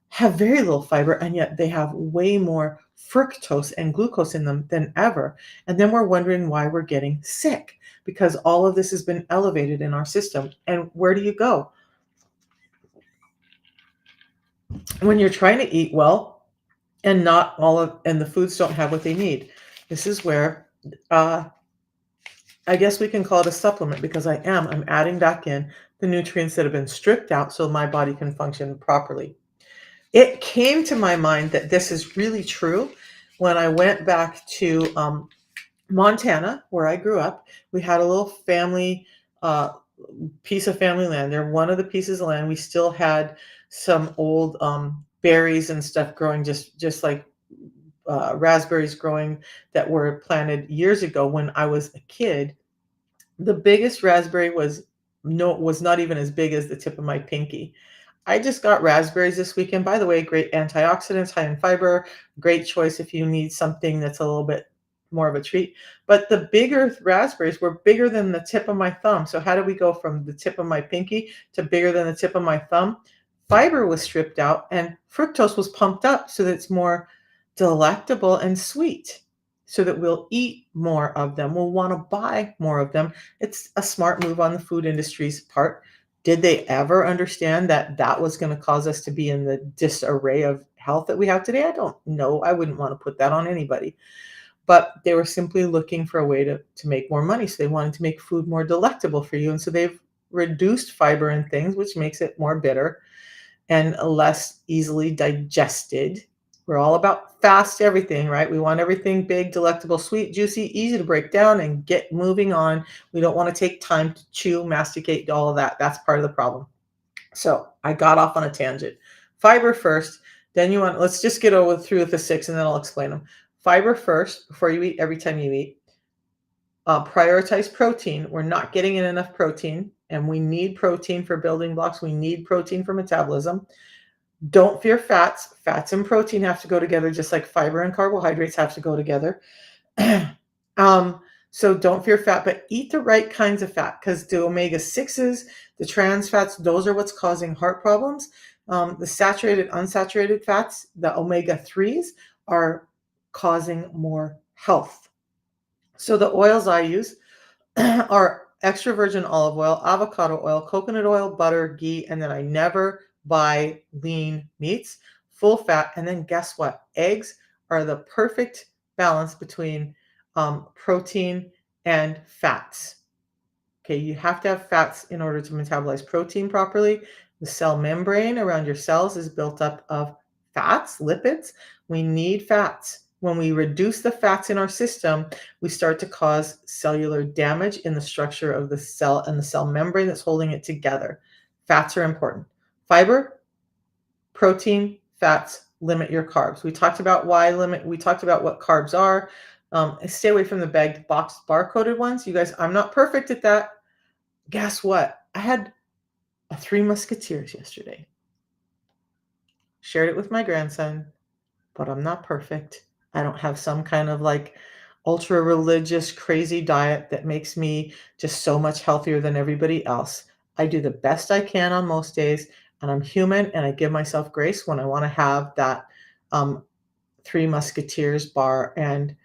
S1: have very little fiber, and yet they have way more fructose and glucose in them than ever. And then we're wondering why we're getting sick because all of this has been elevated in our system. And where do you go when you're trying to eat well and not all of and the foods don't have what they need? This is where uh, I guess we can call it a supplement because I'm adding back in the nutrients that have been stripped out so my body can function properly. It came to my mind that this is really true when I went back to Montana, where I grew up. We had a little family uh, piece of family land there. One of the pieces of land, we still had some old berries and stuff growing, just like raspberries growing that were planted years ago when I was a kid. The biggest raspberry was not even as big as the tip of my pinky. I just got raspberries this weekend. By the way, great antioxidants, high in fiber, great choice if you need something that's a little bit more of a treat. But the bigger raspberries were bigger than the tip of my thumb. So how did we go from the tip of my pinky to bigger than the tip of my thumb? Fiber was stripped out and fructose was pumped up so that it's more delectable and sweet so that we'll eat more of them. We'll want to buy more of them. It's a smart move on the food industry's part. Did they ever understand that that was going to cause us to be in the disarray of health that we have today? I don't know. I wouldn't want to put that on anybody. But they were simply looking for a way to make more money. So they wanted to make food more delectable for you. And so they've reduced fiber in things, which makes it more bitter and less easily digested. We're all about fast everything, right? We want everything big, delectable, sweet, juicy, easy to break down and get moving on. We don't want to take time to chew, masticate, all of that. That's part of the problem. So I got off on a tangent. Fiber first, then let's just get over through with the six and then I'll explain them. Fiber first before you eat, every time you eat. Prioritize protein. We're not getting in enough protein, and we need protein for building blocks. We need protein for metabolism. Don't fear fats. Fats and protein have to go together, just like fiber and carbohydrates have to go together. So don't fear fat, but eat the right kinds of fat because the omega-6s, the trans fats, those are what's causing heart problems. The saturated, unsaturated fats, the omega-3s, are causing more health. So the oils I use are extra virgin olive oil, avocado oil, coconut oil, butter, ghee, and then I never buy lean meats, full fat. And then guess what? Eggs are the perfect balance between protein and fats. Okay, you have to have fats in order to metabolize protein properly. The cell membrane around your cells is built up of fats, lipids. We need fats. When we reduce the fats in our system, we start to cause cellular damage in the structure of the cell and the cell membrane that's holding it together. Fats are important. Fiber, protein, fats, limit your carbs. We talked about we talked about what carbs are. Stay away from the bagged boxed barcoded ones. You guys, I'm not perfect at that. Guess what? I had a Three Musketeers yesterday. Shared it with my grandson, but I'm not perfect. I don't have some kind of like ultra religious crazy diet that makes me just so much healthier than everybody else. I do the best I can on most days, and I'm human, and I give myself grace when I want to have that Three Musketeers bar and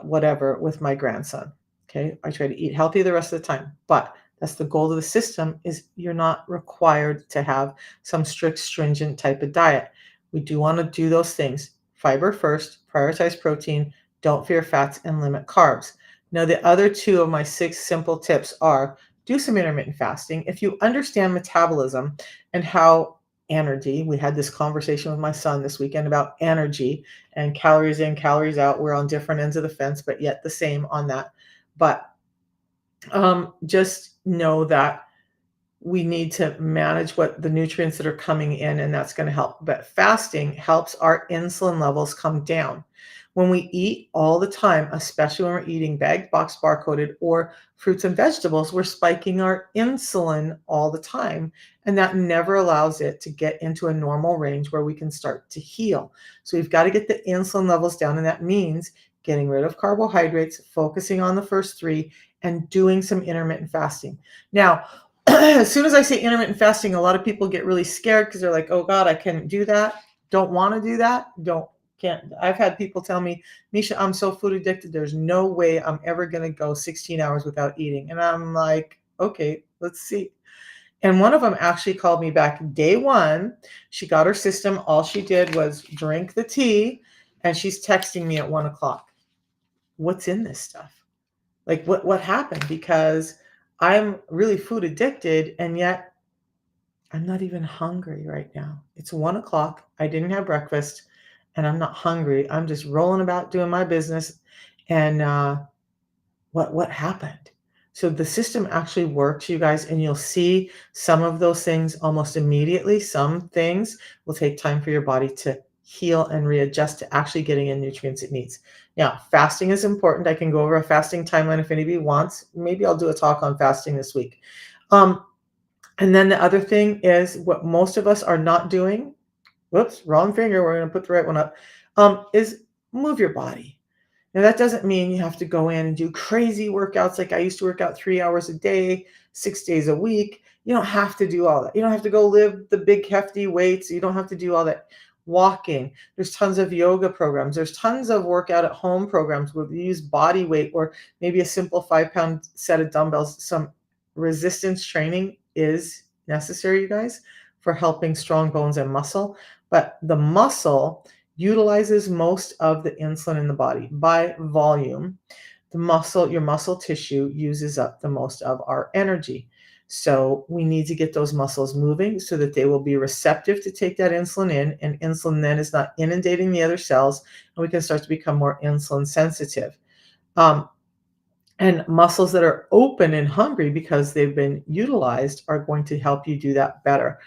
S1: whatever with my grandson. Okay, I try to eat healthy the rest of the time, but that's the goal of the system. Is you're not required to have some strict, stringent type of diet. We do want to do those things. Fiber first, prioritize protein, don't fear fats, and limit carbs. Now, the other two of my 6 simple tips are do some intermittent fasting. If you understand metabolism and how energy, we had this conversation with my son this weekend about energy and calories in, calories out. We're on different ends of the fence, but yet the same on that. But Just know that we need to manage what the nutrients that are coming in, and that's going to help. But fasting helps our insulin levels come down. When we eat all the time, especially when we're eating bagged, box, barcoded, or fruits and vegetables, we're spiking our insulin all the time. And that never allows it to get into a normal range where we can start to heal. So we've got to get the insulin levels down. And that means getting rid of carbohydrates, focusing on the first three, and doing some intermittent fasting. Now, as soon as I say intermittent fasting, a lot of people get really scared because they're like, oh God, I can't do that. Don't want to do that. Can't. I've had people tell me, Misha, I'm so food addicted. There's no way I'm ever going to go 16 hours without eating. And I'm like, okay, let's see. And one of them actually called me back day one. She got her system. All she did was drink the tea, and she's texting me at 1 o'clock. What's in this stuff? Like what happened? Because I'm really food addicted, and yet I'm not even hungry right now. It's 1 o'clock. I didn't have breakfast, and I'm not hungry. I'm just rolling about doing my business. And what happened? So the system actually works, you guys, and you'll see some of those things almost immediately. Some things will take time for your body to heal and readjust to actually getting in nutrients it needs. Now, fasting is important. I can go over a fasting timeline if anybody wants. Maybe I'll do a talk on fasting this week. And then the other thing is what most of us are not doing. Whoops, wrong finger. We're going to put the right one up. Is move your body. Now, that doesn't mean you have to go in and do crazy workouts. Like I used to work out 3 hours a day, 6 days a week. You don't have to do all that. You don't have to go lift the big hefty weights. You don't have to do all that walking. There's tons of yoga programs. There's tons of workout at home programs where you use body weight or maybe a simple 5-pound set of dumbbells. Some resistance training is necessary, you guys, for helping strong bones and muscle. But the muscle utilizes most of the insulin in the body by volume. Your muscle tissue uses up the most of our energy. So we need to get those muscles moving so that they will be receptive to take that insulin in, and insulin then is not inundating the other cells, and we can start to become more insulin sensitive. And muscles that are open and hungry because they've been utilized are going to help you do that better.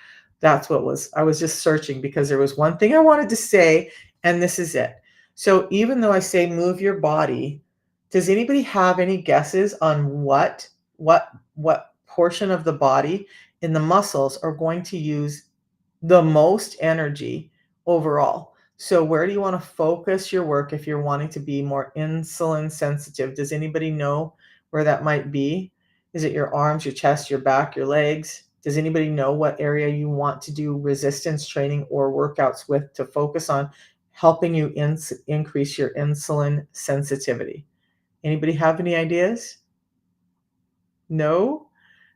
S1: I was just searching because there was one thing I wanted to say, and this is it. So even though I say move your body, does anybody have any guesses on what portion of the body in the muscles are going to use the most energy overall? So where do you want to focus your work if you're wanting to be more insulin sensitive? Does anybody know where that might be? Is it your arms, your chest, your back, your legs? Does anybody know what area you want to do resistance training or workouts with to focus on helping you increase your insulin sensitivity? Anybody have any ideas? No?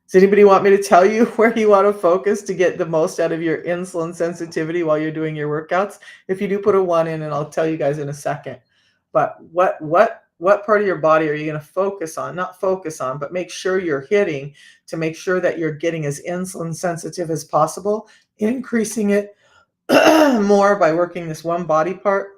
S1: Does anybody want me to tell you where you want to focus to get the most out of your insulin sensitivity while you're doing your workouts? If you do, put a 1 in, and I'll tell you guys in a second. But what part of your body are you going to focus on? Not focus on, but make sure you're hitting to make sure that you're getting as insulin sensitive as possible, increasing it more by working this one body part.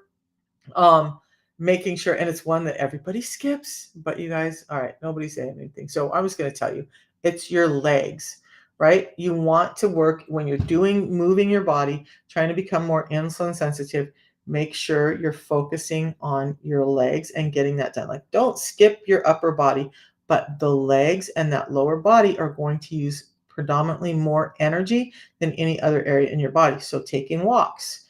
S1: Making sure, and it's one that everybody skips, but you guys, all right, nobody's saying anything. So I'm just going to tell you, it's your legs, right? You want to work when you're moving your body, trying to become more insulin sensitive. Make sure you're focusing on your legs and getting that done. Like, don't skip your upper body, but the legs and that lower body are going to use predominantly more energy than any other area in your body. So taking walks,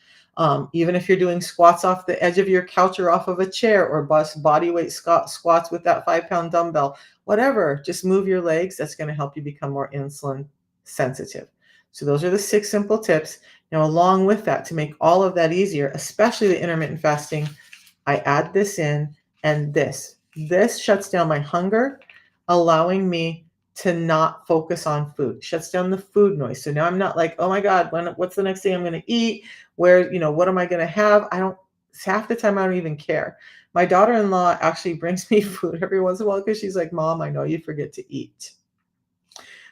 S1: even if you're doing squats off the edge of your couch or off of a chair, or body weight squats with that 5-pound dumbbell, whatever, just move your legs. That's going to help you become more insulin sensitive. So those are the 6 simple tips. Now, along with that, to make all of that easier, especially the intermittent fasting, I add this in, and this shuts down my hunger, allowing me to not focus on food. Shuts down the food noise. So now I'm not like, oh my God, what's the next thing I'm going to eat? Where, what am I going to have? Half the time I don't even care. My daughter-in-law actually brings me food every once in a while because she's like, Mom, I know you forget to eat.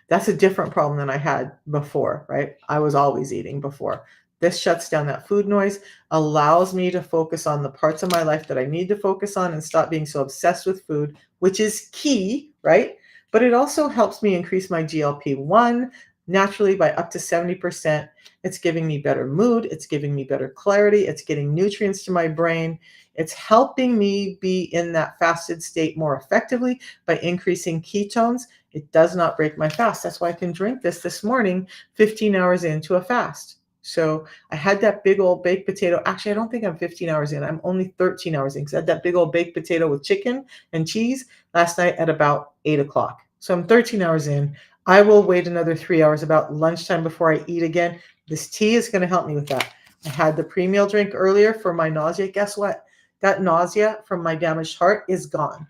S1: That's a different problem than I had before, right? I was always eating before. This shuts down that food noise, allows me to focus on the parts of my life that I need to focus on and stop being so obsessed with food, which is key, right? But it also helps me increase my GLP-1 naturally by up to 70%. It's giving me better mood, it's giving me better clarity, it's getting nutrients to my brain. It's helping me be in that fasted state more effectively by increasing ketones. It does not break my fast. That's why I can drink this morning, 15 hours into a fast. So I had that big old baked potato. Actually, I don't think I'm 15 hours in. I'm only 13 hours in because I had that big old baked potato with chicken and cheese last night at about 8 o'clock. So I'm 13 hours in. I will wait another 3 hours about lunchtime before I eat again. This tea is going to help me with that. I had the pre-meal drink earlier for my nausea. Guess what? That nausea from my damaged heart is gone.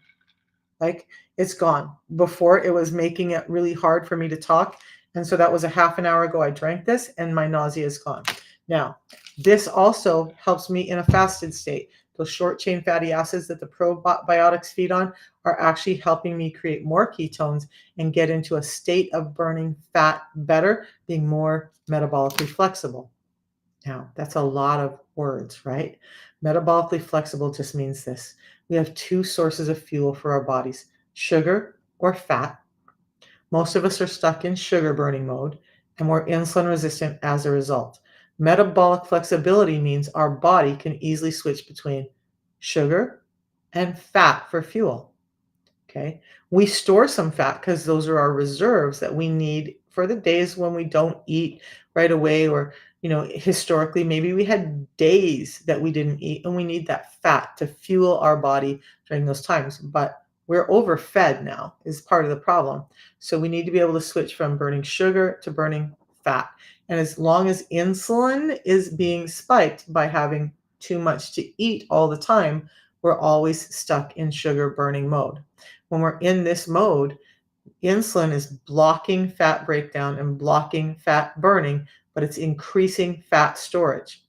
S1: Like, it's gone. Before, it was making it really hard for me to talk. And so that was a half an hour ago. I drank this and my nausea is gone. Now, this also helps me in a fasted state. Those short chain fatty acids that the probiotics feed on are actually helping me create more ketones and get into a state of burning fat better, being more metabolically flexible. Now, that's a lot of words, right? Metabolically flexible just means this. We have two sources of fuel for our bodies, sugar or fat. Most of us are stuck in sugar burning mode, and we're insulin resistant as a result. Metabolic flexibility means our body can easily switch between sugar and fat for fuel. Okay. We store some fat because those are our reserves that we need for the days when we don't eat right away, or, historically, maybe we had days that we didn't eat and we need that fat to fuel our body during those times. But we're overfed now is part of the problem. So we need to be able to switch from burning sugar to burning fat. And as long as insulin is being spiked by having too much to eat all the time, we're always stuck in sugar burning mode. When we're in this mode, insulin is blocking fat breakdown and blocking fat burning, but it's increasing fat storage.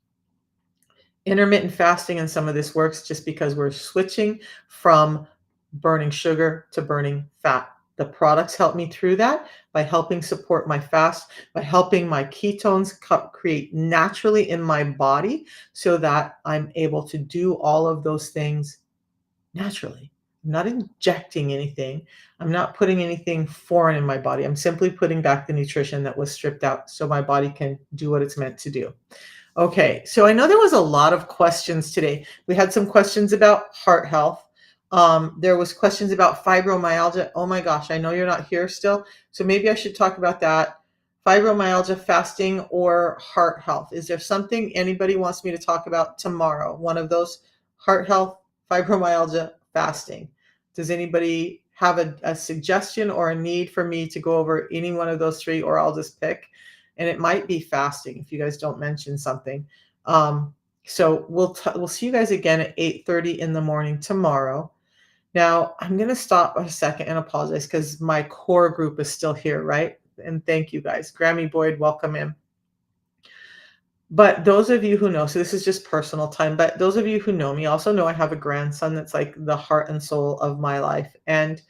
S1: Intermittent fasting and some of this works just because we're switching from burning sugar to burning fat. The products help me through that by helping support my fast, by helping my ketones create naturally in my body so that I'm able to do all of those things naturally. I'm not injecting anything. I'm not putting anything foreign in my body. I'm simply putting back the nutrition that was stripped out so my body can do what it's meant to do. Okay, so I know there was a lot of questions today. We had some questions about heart health. There was questions about fibromyalgia. Oh my gosh, I know you're not here still, so maybe I should talk about that. Fibromyalgia, fasting, or heart health. Is there something anybody wants me to talk about tomorrow? One of those: heart health, fibromyalgia, fasting. Does anybody have a suggestion or a need for me to go over any one of those three, or I'll just pick? And it might be fasting if you guys don't mention something. So we'll see you guys again at 8:30 in the morning tomorrow. Now, I'm going to stop a second and apologize because my core group is still here, right? And thank you guys. Grammy Boyd, welcome in. But those of you who know, so this is just personal time, but those of you who know me also know I have a grandson that's like the heart and soul of my life. And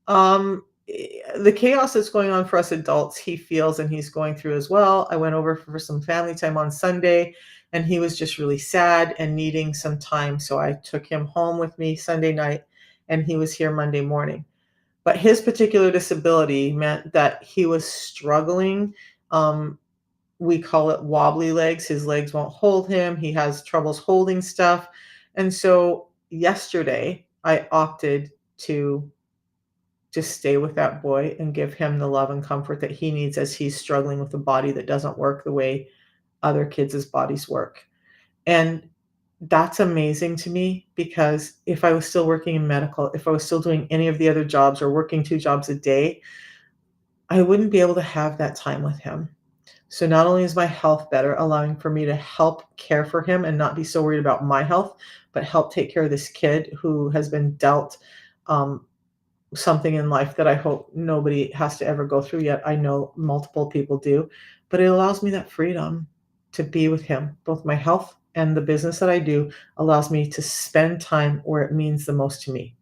S1: the chaos that's going on for us adults, he feels and he's going through as well. I went over for some family time on Sunday, and he was just really sad and needing some time. So I took him home with me Sunday night, and he was here Monday morning. But his particular disability meant that he was struggling. We call it wobbly legs. His legs won't hold him. He has troubles holding stuff. And so yesterday, I opted to just stay with that boy and give him the love and comfort that he needs as he's struggling with a body that doesn't work the way other kids' bodies work. And that's amazing to me, because if I was still working in medical, if I was still doing any of the other jobs or working 2 jobs a day, I wouldn't be able to have that time with him. So not only is my health better, allowing for me to help care for him and not be so worried about my health, but help take care of this kid who has been dealt something in life that I hope nobody has to ever go through yet. I know multiple people do, but it allows me that freedom to be with him. Both my health and the business that I do allows me to spend time where it means the most to me.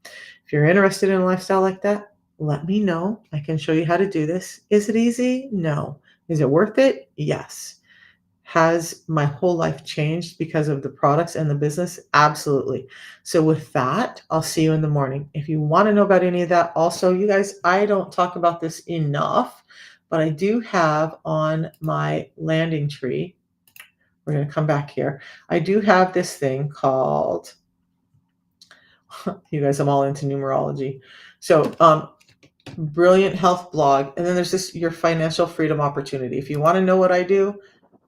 S1: If you're interested in a lifestyle like that, let me know. I can show you how to do this. Is it easy? No. Is it worth it? Yes. Has my whole life changed because of the products and the business? Absolutely. So with that, I'll see you in the morning. If you want to know about any of that, also, you guys, I don't talk about this enough, but I do have on my landing tree, we're going to come back here. I do have this thing called, you guys, I'm all into numerology. So, brilliant health blog. And then there's this, your financial freedom opportunity. If you want to know what I do,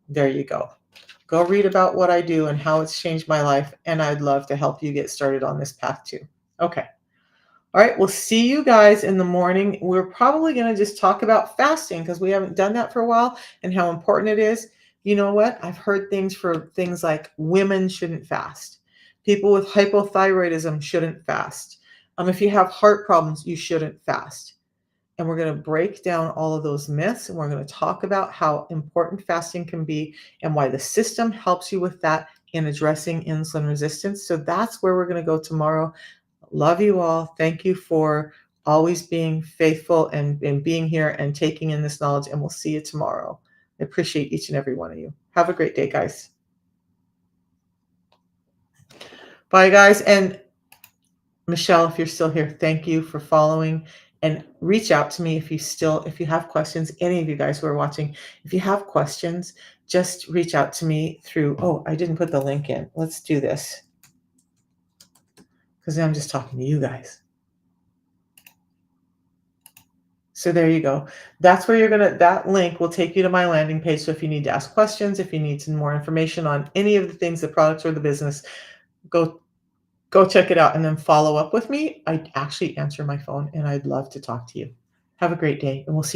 S1: there you go. Go read about what I do and how it's changed my life, and I'd love to help you get started on this path too. Okay. All right. We'll see you guys in the morning. We're probably going to just talk about fasting because we haven't done that for a while and how important it is. You know what? I've heard things like women shouldn't fast. People with hypothyroidism shouldn't fast. If you have heart problems, you shouldn't fast. And we're going to break down all of those myths, and we're going to talk about how important fasting can be and why the system helps you with that in addressing insulin resistance. So that's where we're going to go tomorrow. Love you all. Thank you for always being faithful and being here and taking in this knowledge. And we'll see you tomorrow. I appreciate each and every one of you. Have a great day, guys. Bye, guys. And Michelle, if you're still here, thank you for following, and reach out to me if you have questions. Any of you guys who are watching, if you have questions, just reach out to me through, oh, I didn't put the link in. Let's do this because I'm just talking to you guys. So there you go. That's where that link will take you to my landing page. So if you need to ask questions, if you need some more information on any of the things, the products or the business, go check it out and then follow up with me. I actually answer my phone and I'd love to talk to you. Have a great day and we'll see you